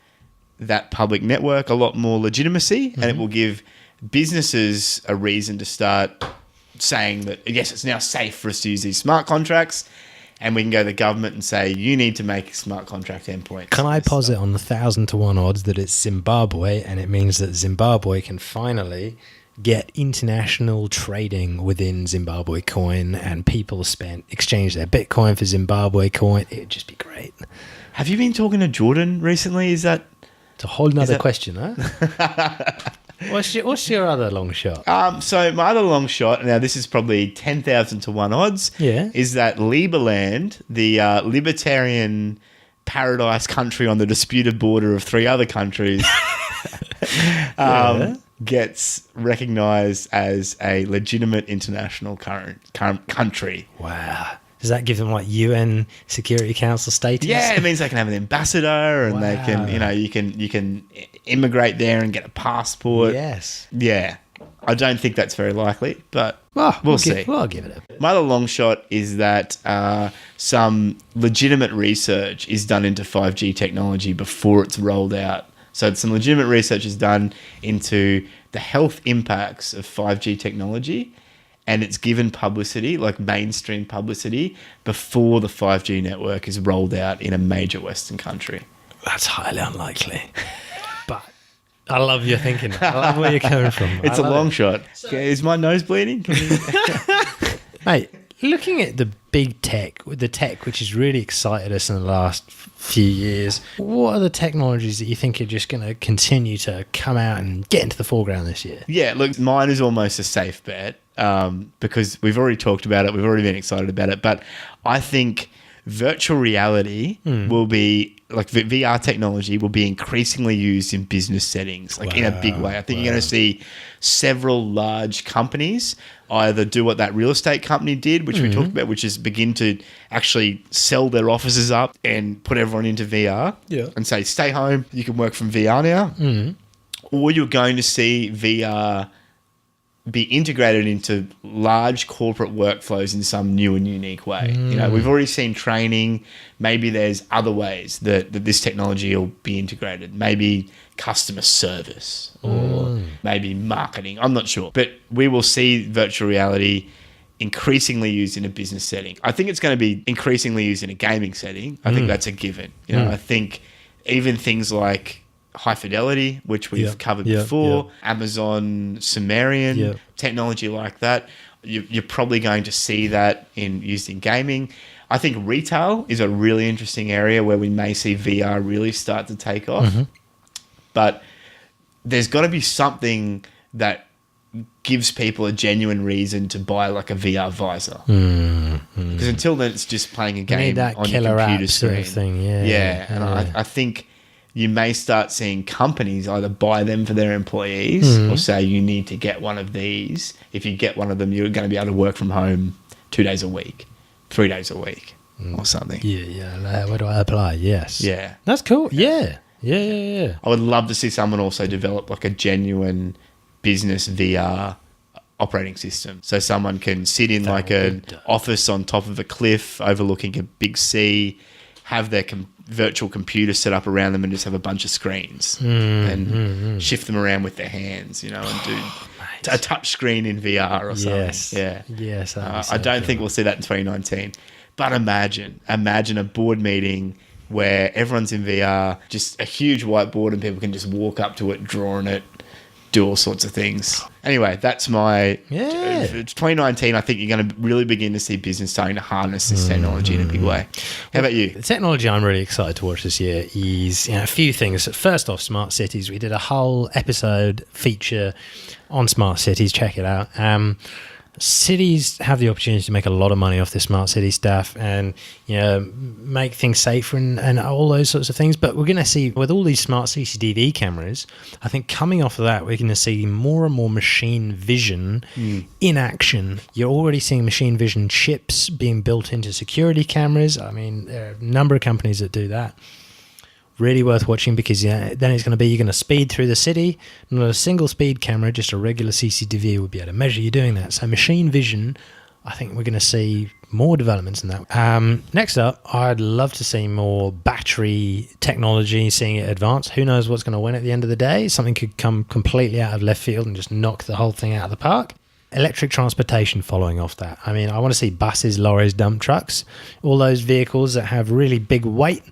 that public network a lot more legitimacy, and it will give businesses a reason to start saying that, yes, it's now safe for us to use these smart contracts. And we can go to the government and say, you need to make smart contract endpoints. Can I posit on the 1,000 to 1 odds that it's Zimbabwe, and it means that Zimbabwe can finally get international trading within Zimbabwe coin, and people exchange their Bitcoin for Zimbabwe coin? It'd just be great. Have you been talking to Jordan recently? It's a whole nother question, huh? What's your other long shot? So my other long shot, now this is probably 10,000 to 1 odds, is that Liberland, the libertarian paradise country on the disputed border of 3 other countries, gets recognised as a legitimate international country. Wow. Does that give them like UN Security Council status? Yeah, it means they can have an ambassador, and they can, you can immigrate there and get a passport. Yes. Yeah. I don't think that's very likely, but we'll see. I'll give it a... My other long shot is that some legitimate research is done into 5G technology before it's rolled out. So some legitimate research is done into the health impacts of 5G technology, and it's given publicity, like mainstream publicity, before the 5G network is rolled out in a major Western country. That's highly unlikely. But I love your thinking. I love where you're coming from. It's a long shot. Okay, is my nose bleeding? Mate, looking at the big tech, the tech which has really excited us in the last few years, what are the technologies that you think are just going to continue to come out and get into the foreground this year? Yeah, look, mine is almost a safe bet because we've already talked about it. We've already been excited about it. But I think virtual reality will be, like VR technology will be increasingly used in business settings, like in a big way. I think you're going to see several large companies either do what that real estate company did, which we talked about, which is begin to actually sell their offices up and put everyone into VR and say, stay home, you can work from VR now. Or you're going to see VR be integrated into large corporate workflows in some new and unique way. We've already seen training. Maybe there's other ways that this technology will be integrated. Maybe customer service or maybe marketing. I'm not sure. But we will see virtual reality increasingly used in a business setting. I think it's going to be increasingly used in a gaming setting. I think that's a given. I think even things like high fidelity, which we've covered before, Amazon Sumerian technology like that, you're probably going to see that used in gaming. I think retail is a really interesting area where we may see VR really start to take off. but there's got to be something that gives people a genuine reason to buy like a VR visor. Because until then, it's just playing a game that on your killer computer app screen. sort of thing, yeah. Yeah, and I think you may start seeing companies either buy them for their employees or say you need to get one of these. If you get one of them, you're going to be able to work from home 2 days a week, 3 days a week or something. Yeah. Where do I apply? Yes. Yeah. That's cool. Yeah. I would love to see someone also develop like a genuine business VR operating system. So someone can sit in like an office on top of a cliff overlooking a big sea, have their virtual computer set up around them and just have a bunch of screens and shift them around with their hands, and do a touch screen in VR or something. Yes. Yeah. Yes. I don't think we'll see that in 2019. But imagine a board meeting where everyone's in VR, just a huge whiteboard and people can just walk up to it, draw on it, do all sorts of things. Anyway, that's my... Yeah. 2019, I think you're going to really begin to see business starting to harness this technology in a big way. How about you? The technology I'm really excited to watch this year is a few things. First off, smart cities. We did a whole episode feature on smart cities. Check it out. Cities have the opportunity to make a lot of money off this smart city stuff and make things safer and all those sorts of things. But we're going to see with all these smart CCTV cameras, I think coming off of that, we're going to see more and more machine vision in action. You're already seeing machine vision chips being built into security cameras. I mean, there are a number of companies that do that. Really worth watching because then it's going to be you're going to speed through the city. Not a single speed camera, just a regular CCTV will be able to measure you doing that. So machine vision, I think we're going to see more developments in that. Next up, I'd love to see more battery technology, seeing it advance. Who knows what's going to win at the end of the day? Something could come completely out of left field and just knock the whole thing out of the park. Electric transportation following off that. I mean, I want to see buses, lorries, dump trucks, all those vehicles that have really big weight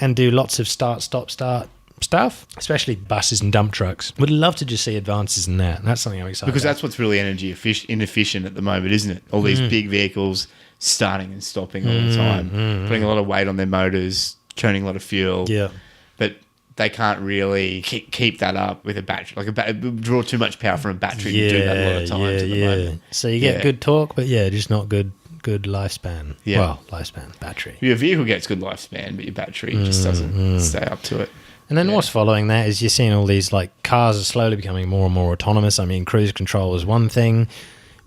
and do lots of start, stop, start stuff, especially buses and dump trucks. Would love to just see advances in that. That's something I'm excited Because about. that's what's really energy inefficient at the moment, isn't it? All these big vehicles starting and stopping all the time, putting a lot of weight on their motors, churning a lot of fuel. Yeah. But they can't really keep that up with a battery. Like it would draw too much power from a battery to do that a lot of times at the moment. So you get good torque, but just not good lifespan. Yeah. Well, lifespan, battery. Your vehicle gets good lifespan, but your battery just doesn't stay up to it. And then what's following that is you're seeing all these cars are slowly becoming more and more autonomous. I mean, cruise control is one thing,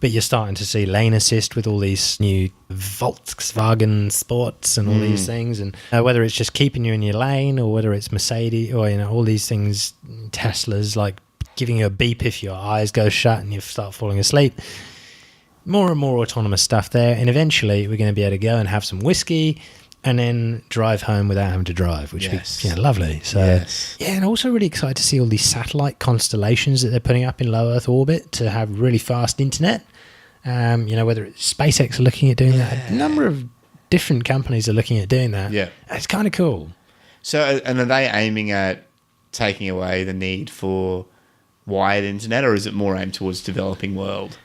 but you're starting to see lane assist with all these new Volkswagen Sports and all these things. And whether it's just keeping you in your lane or whether it's Mercedes or all these things, Teslas giving you a beep if your eyes go shut and you start falling asleep. More and more autonomous stuff there, and eventually we're going to be able to go and have some whiskey and then drive home without having to drive, which would be lovely. So and also really excited to see all these satellite constellations that they're putting up in low Earth orbit to have really fast internet. Whether it's SpaceX are looking at doing that, a number of different companies are looking at doing that. Yeah, it's kind of cool. So, and are they aiming at taking away the need for wired internet, or is it more aimed towards developing world?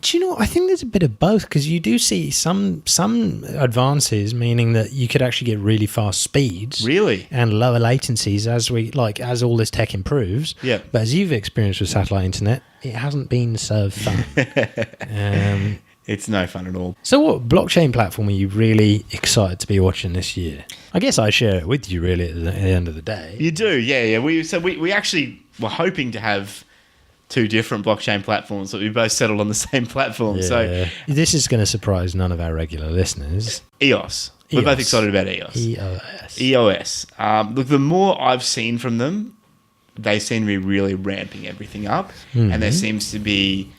Do you know what? I think there's a bit of both because you do see some advances, meaning that you could actually get really fast speeds, and lower latencies as all this tech improves. Yeah. But as you've experienced with satellite internet, it hasn't been so fun. It's no fun at all. So, what blockchain platform are you really excited to be watching this year? I guess I share it with you really at the end of the day. You do, yeah. We actually were hoping to have 2 different blockchain platforms, but we both settled on the same platform. Yeah. So this is going to surprise none of our regular listeners. EOS. We're both excited about EOS. EOS. Look, the more I've seen from them, they seem to be really ramping everything up, and there seems to be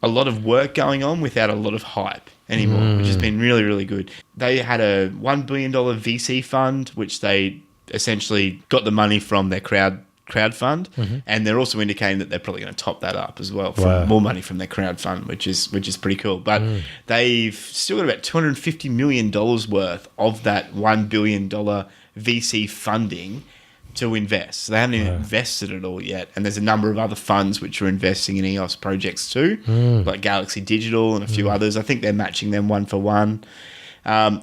a lot of work going on without a lot of hype anymore, which has been really, really good. They had a $1 billion VC fund, which they essentially got the money from their crowd fund, and they're also indicating that they're probably going to top that up as well for more money from their crowd fund, which is pretty cool. But they've still got about $250 million worth of that $1 billion VC funding to invest. So they haven't even invested it all yet. And there's a number of other funds which are investing in EOS projects too, like Galaxy Digital and a few others. I think they're matching them 1 for 1.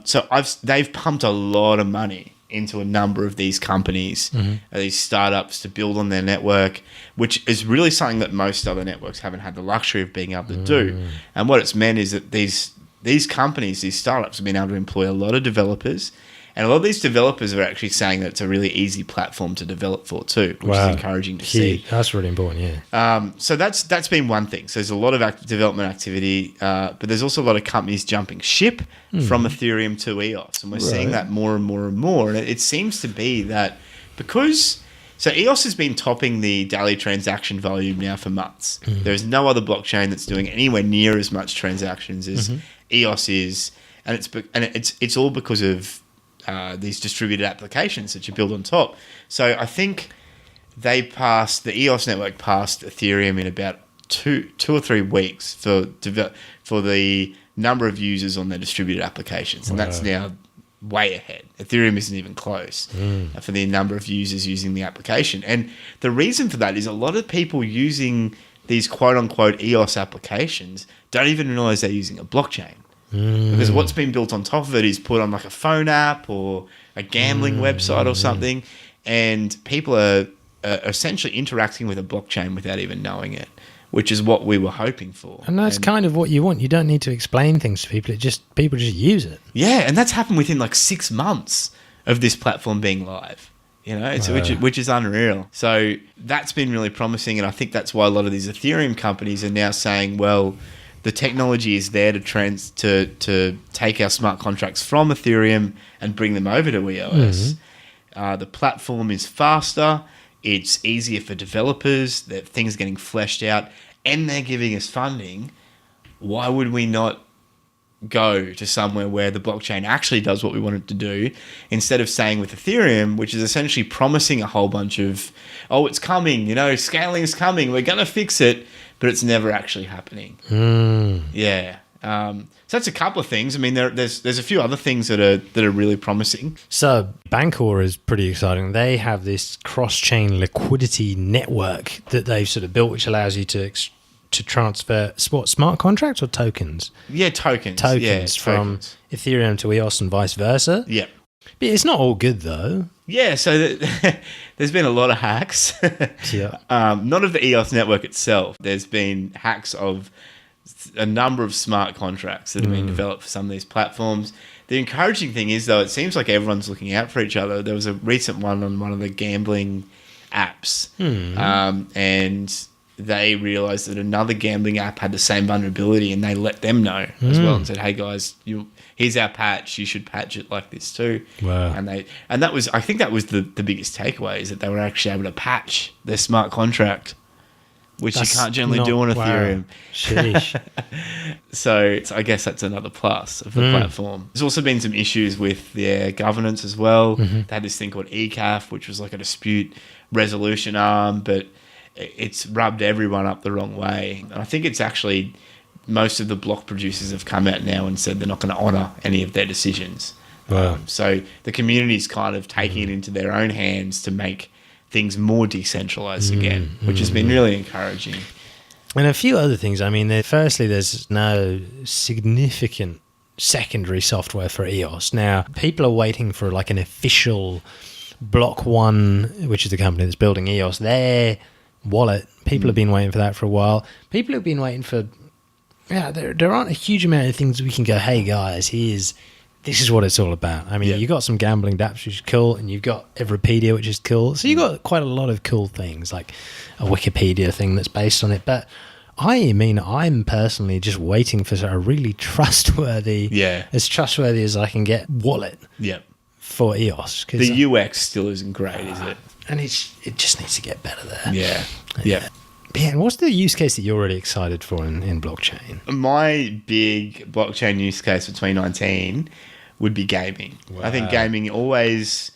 So they've pumped a lot of money into a number of these companies, these startups to build on their network, which is really something that most other networks haven't had the luxury of being able to do. And what it's meant is that these companies, these startups, have been able to employ a lot of developers. And a lot of these developers are actually saying that it's a really easy platform to develop for too, which is encouraging to see. That's really important, yeah. So that's been one thing. So there's a lot of development activity, but there's also a lot of companies jumping ship from Ethereum to EOS. And we're seeing that more and more and more. And it seems to be that because... So EOS has been topping the daily transaction volume now for months. There's no other blockchain that's doing anywhere near as much transactions as EOS is. And it's all because of... these distributed applications that you build on top. So I think the EOS network passed Ethereum in about two or 3 weeks for the number of users on their distributed applications. And that's now way ahead. Ethereum isn't even close for the number of users using the application. And the reason for that is a lot of people using these quote-unquote EOS applications don't even realize they're using a blockchain. Because what's been built on top of it is put on like a phone app or a gambling website or something, and people are essentially interacting with a blockchain without even knowing it, which is what we were hoping for. And that's kind of what you want. You don't need to explain things to people. People just use it. Yeah, and that's happened within like 6 months of this platform being live. You know, which is unreal. So that's been really promising, and I think that's why a lot of these Ethereum companies are now saying, well, the technology is there to take our smart contracts from Ethereum and bring them over to EOS. The platform is faster. It's easier for developers. That things are getting fleshed out, and they're giving us funding. Why would we not go to somewhere where the blockchain actually does what we want it to do, instead of saying with Ethereum, which is essentially promising a whole bunch of, oh, it's coming, scaling is coming, we're going to fix it, but it's never actually happening. Yeah. So that's a couple of things. I mean, there's a few other things that are really promising. So Bancor is pretty exciting. They have this cross-chain liquidity network that they've sort of built, which allows you to transfer smart contracts or tokens? Yeah, tokens. From Ethereum to EOS and vice versa. Yeah. But it's not all good though. Yeah, so there's been a lot of hacks. Yeah. Not of the EOS network itself. There's been hacks of a number of smart contracts that have been developed for some of these platforms. The encouraging thing is, though, it seems like everyone's looking out for each other. There was a recent one on one of the gambling apps, and they realized that another gambling app had the same vulnerability, and they let them know as well and said, hey guys, here's our patch, you should patch it like this too. Wow. And that was, I think that was the biggest takeaway, is that they were actually able to patch their smart contract, which you can't generally do on Ethereum. Sheesh. So I guess that's another plus of the platform. There's also been some issues with their governance as well. They had this thing called ECAF, which was like a dispute resolution arm, but it's rubbed everyone up the wrong way. And I think it's actually, most of the block producers have come out now and said they're not going to honour any of their decisions. Wow. So the community's kind of taking it into their own hands to make things more decentralised again, which has been really encouraging. And a few other things. I mean, firstly, there's no significant secondary software for EOS. Now, people are waiting for like an official Block One, which is the company that's building EOS, their wallet. People have been waiting for that for a while. People have been waiting for... Yeah, there aren't a huge amount of things we can go, hey guys, this is what it's all about. I mean, you've got some gambling dApps, which is cool, and you've got Everipedia, which is cool. So you've got quite a lot of cool things, like a Wikipedia thing that's based on it. But I'm personally just waiting for a really trustworthy, as trustworthy as I can get, wallet for EOS. The UX still isn't great, is it? And it just needs to get better there. Yeah. Yeah, and what's the use case that you're really excited for in blockchain? My big blockchain use case for 2019 would be gaming. Wow. I think gaming always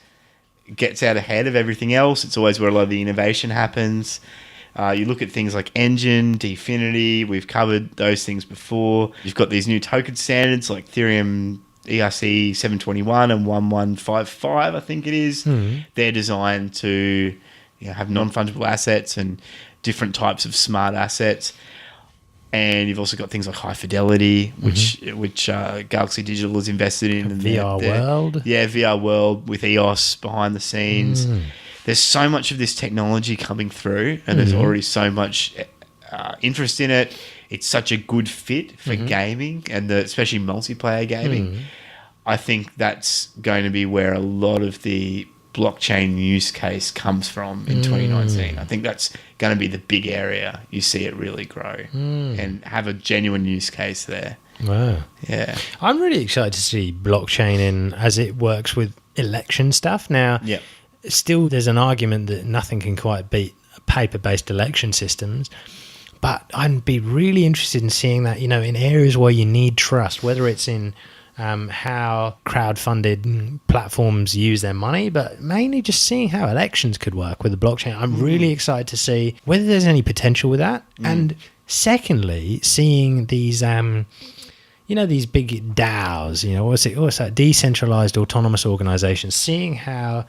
gets out ahead of everything else. It's always where a lot of the innovation happens. You look at things like Engine, Dfinity, we've covered those things before. You've got these new token standards like Ethereum ERC 721 and 1155, I think it is. They're designed to have non-fungible assets and different types of smart assets. And you've also got things like High Fidelity, which Galaxy Digital is invested in. And VR World. Yeah, VR World with EOS behind the scenes. There's so much of this technology coming through, and there's already so much interest in it. It's such a good fit for gaming, and especially multiplayer gaming. I think that's going to be where a lot of the blockchain use case comes from in 2019. I think that's going to be the big area you see it really grow and have a genuine use case there. Wow. Yeah. I'm really excited to see blockchain as it works with election stuff. Now, still there's an argument that nothing can quite beat paper-based election systems. But I'd be really interested in seeing that, in areas where you need trust, whether it's in how crowd-funded platforms use their money, but mainly just seeing how elections could work with the blockchain. I'm really excited to see whether there's any potential with that. And secondly, seeing these, these big DAOs, what's that? Decentralized autonomous organizations, seeing how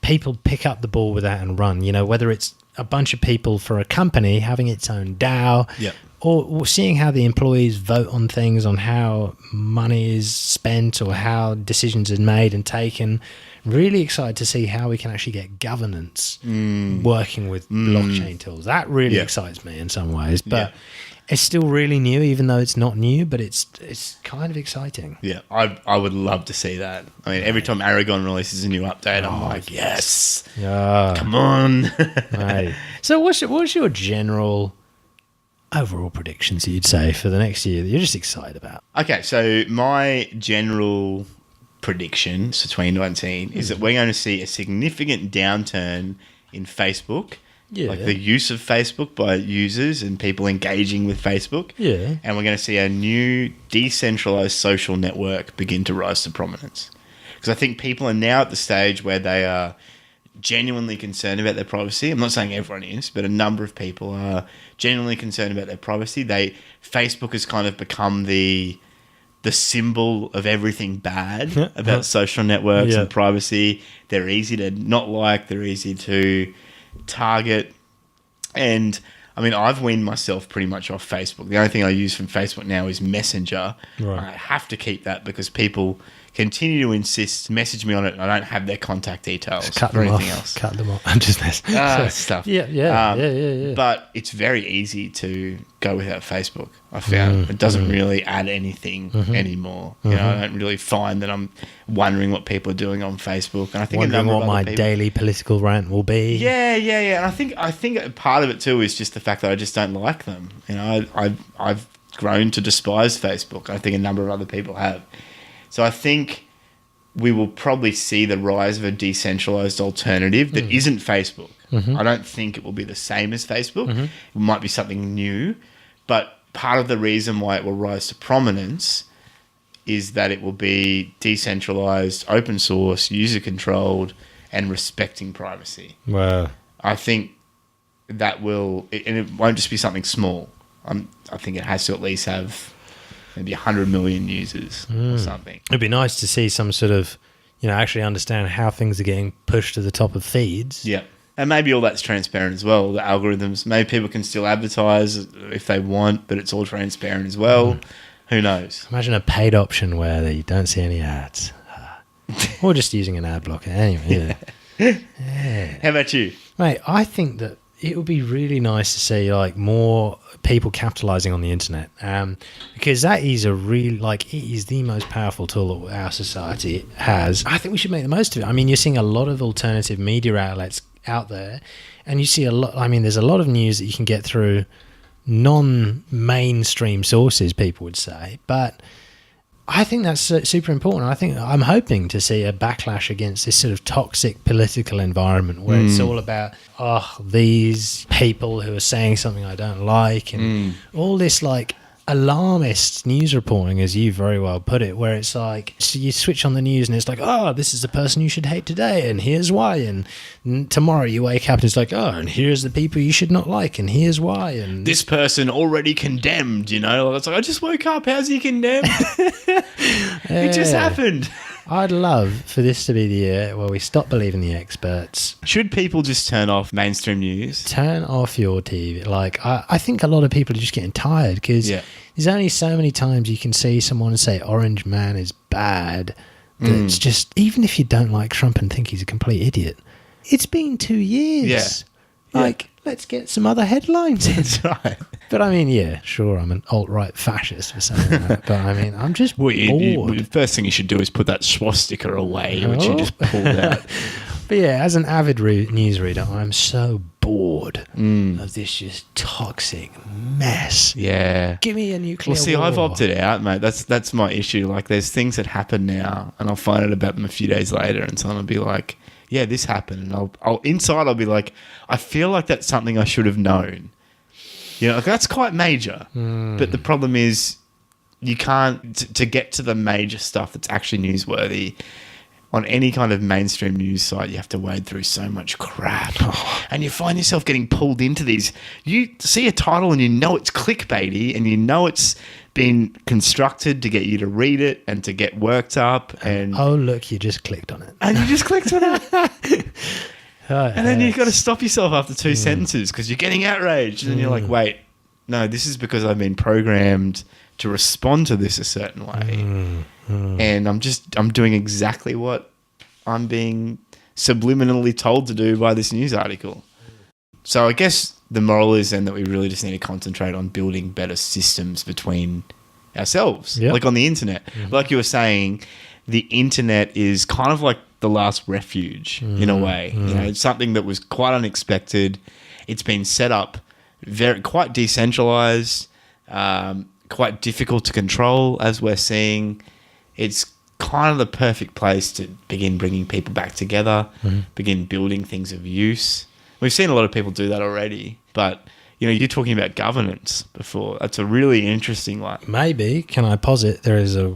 people pick up the ball with that and run, whether it's a bunch of people for a company having its own DAO, or seeing how the employees vote on things, on how money is spent or how decisions are made and taken. Really excited to see how we can actually get governance working with blockchain tools. That really excites me in some ways, but it's still really new, even though it's not new, but it's kind of exciting. Yeah, I would love to see that. I mean, every time Aragon releases a new update, I'm like, yes, come on. Right. So what's your general overall predictions you'd say for the next year that you're just excited about? Okay, so my general predictions for 2019 is that we're going to see a significant downturn in Facebook. Yeah. Like the use of Facebook by users and people engaging with Facebook. Yeah. And we're going to see a new decentralized social network begin to rise to prominence. Because I think people are now at the stage where they are genuinely concerned about their privacy. I'm not saying everyone is, but a number of people are genuinely concerned about their privacy. Facebook has kind of become the symbol of everything bad about social networks and privacy. They're easy to not like. They're easy to target. And I mean, I've weaned myself pretty much off Facebook. The only thing I use from Facebook now is Messenger. Right. I have to keep that because people continue to insist, message me on it, and I don't have their contact details or anything else. Cut them off. I'm just messing. Stuff. Yeah. But it's very easy to go without Facebook. I found it doesn't really add anything anymore. You know, I don't really find that I'm wondering what people are doing on Facebook. And I think wondering what my daily political rant will be. Yeah. And I think part of it too is just the fact that I just don't like them. You know, I've grown to despise Facebook. I think a number of other people have. So I think we will probably see the rise of a decentralized alternative that isn't Facebook. I don't think it will be the same as Facebook. It might be something new, but part of the reason why it will rise to prominence is that it will be decentralized, open source, user controlled, and respecting privacy. Wow. I think that will, and it won't just be something small. I think it has to at least have maybe 100 million users or something. It'd be nice to see some sort of, actually understand how things are getting pushed to the top of feeds. Yeah. And maybe all that's transparent as well, the algorithms. Maybe people can still advertise if they want, but it's all transparent as well. Who knows? Imagine a paid option where you don't see any ads. Or just using an ad blocker. Anyway, yeah. How about you? Mate, I think that it would be really nice to see more people capitalizing on the internet, because that is it is the most powerful tool that our society has. I think we should make the most of it. I mean, you're seeing a lot of alternative media outlets out there, and you see a lot. I mean, there's a lot of news that you can get through non-mainstream sources, people would say, but I think that's super important. I'm hoping to see a backlash against this sort of toxic political environment where it's all about, these people who are saying something I don't like, and all this alarmist news reporting, as you very well put it, where it's so you switch on the news and it's this is the person you should hate today and here's why, and tomorrow you wake up and it's and here's the people you should not like and here's why, and this person already condemned, it's I just woke up, how's he condemned? It just happened. I'd love for this to be the year where we stop believing the experts. Should people just turn off mainstream news? Turn off your TV. Like, I think a lot of people are just getting tired because there's only so many times you can see someone say Orange Man is bad. That's just, even if you don't like Trump and think he's a complete idiot, it's been 2 years. Yeah. Like, let's get some other headlines in. That's right. But I mean, yeah, sure, I'm an alt-right fascist for saying that. But I mean, I'm just bored. The first thing you should do is put that swastika away, which you just pulled out. But yeah, as an avid newsreader, I'm so bored of this just toxic mess. Yeah. Give me a nuclear Well, see, war. I've opted out, mate. That's my issue. Like, there's things that happen now, and I'll find out about them a few days later, and someone will be like, yeah, this happened. And I'll be like, I feel like that's something I should have known. You know, like, that's quite major. But the problem is you can't, to get to the major stuff that's actually newsworthy, on any kind of mainstream news site, you have to wade through so much crap. And you find yourself getting pulled into these. You see a title and you know it's clickbaity and you know it's been constructed to get you to read it and to get worked up. And oh, look, you just clicked on it. And you just clicked on it. And then you've got to stop yourself after two sentences because you're getting outraged. And then you're like, wait, no, this is because I've been programmed to respond to this a certain way. And I'm doing exactly what I'm being subliminally told to do by this news article. So I guess the moral is then that we really just need to concentrate on building better systems between ourselves, like on the internet. Like you were saying, the internet is kind of like the last refuge in a way. You know, it's something that was quite unexpected. It's been set up quite decentralized, quite difficult to control, as we're seeing. It's kind of the perfect place to begin bringing people back together, begin building things of use. We've seen a lot of people do that already, but you know, you're talking about governance before. That's a really interesting one. Maybe, can I posit, there is a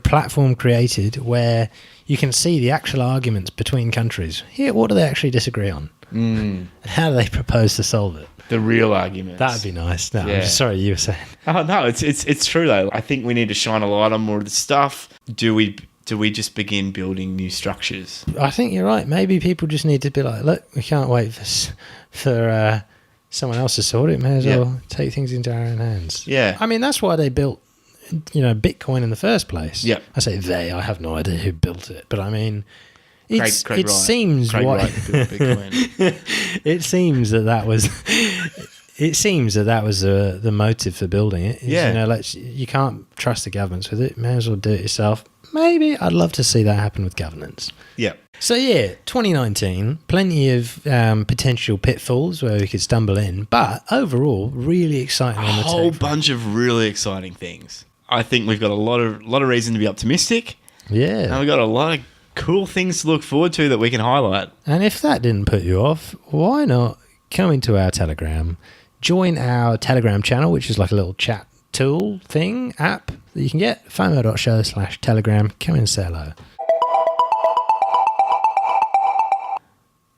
platform created where you can see the actual arguments between countries. Here, what do they actually disagree on? And how do they propose to solve it? The real arguments. That'd be nice. No, I'm just sorry, you were saying. Oh no, it's true though. I think we need to shine a light on more of the stuff. Do we just begin building new structures? I think you're right. Maybe people just need to be like, look, we can't wait for someone else to sort it. May as well take things into our own hands. Yeah. I mean, that's why they built, Bitcoin in the first place. Yeah. I say they. I have no idea who built it, but I mean, Craig it Wright. seems Craig what Wright built Bitcoin. it seems that was. It seems that was the motive for building it. Is, you can't trust the governments with it. May as well do it yourself. Maybe I'd love to see that happen with governance. Yeah. So 2019, plenty of potential pitfalls where we could stumble in, but overall, really exciting on the A whole tech front. bunch of really exciting things. I think we've got a lot of reason to be optimistic. Yeah. And we've got a lot of cool things to look forward to that we can highlight. And if that didn't put you off, why not come into our Telegram, join our Telegram channel, which is like a little chat tool thing, app that you can get, FOMO.show/Telegram. Come in and say hello.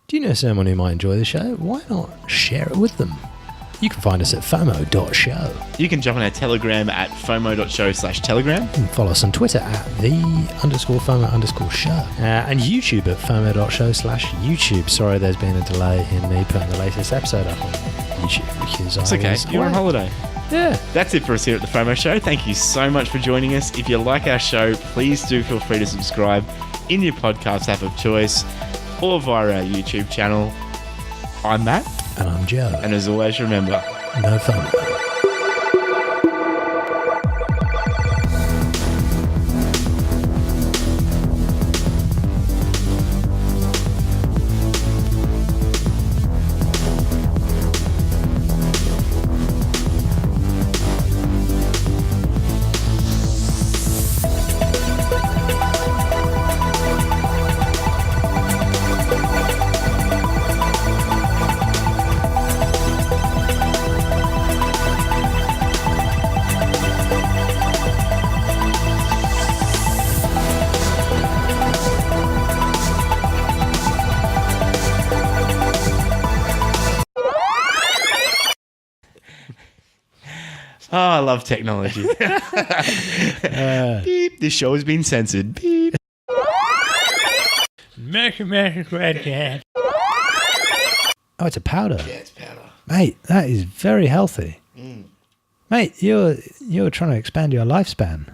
Do you know someone who might enjoy the show? Why not share it with them? You can find us at FOMO.show. You can jump on our Telegram at FOMO.show/Telegram. And follow us on Twitter at _FOMO_show. And YouTube at FOMO.show/YouTube. Sorry, there's been a delay in me putting the latest episode up on YouTube because It's okay. You're on holiday. Yeah. That's it for us here at the FOMO Show. Thank you so much for joining us. If you like our show, please do feel free to subscribe in your podcast app of choice or via our YouTube channel. I'm Matt. And I'm Joe. And as always, remember, No FOMO. oh, I love technology. Beep. This show has been censored. Beep. Oh, it's a powder. Yeah, it's powder. Mate, that is very healthy. Mate, you're trying to expand your lifespan.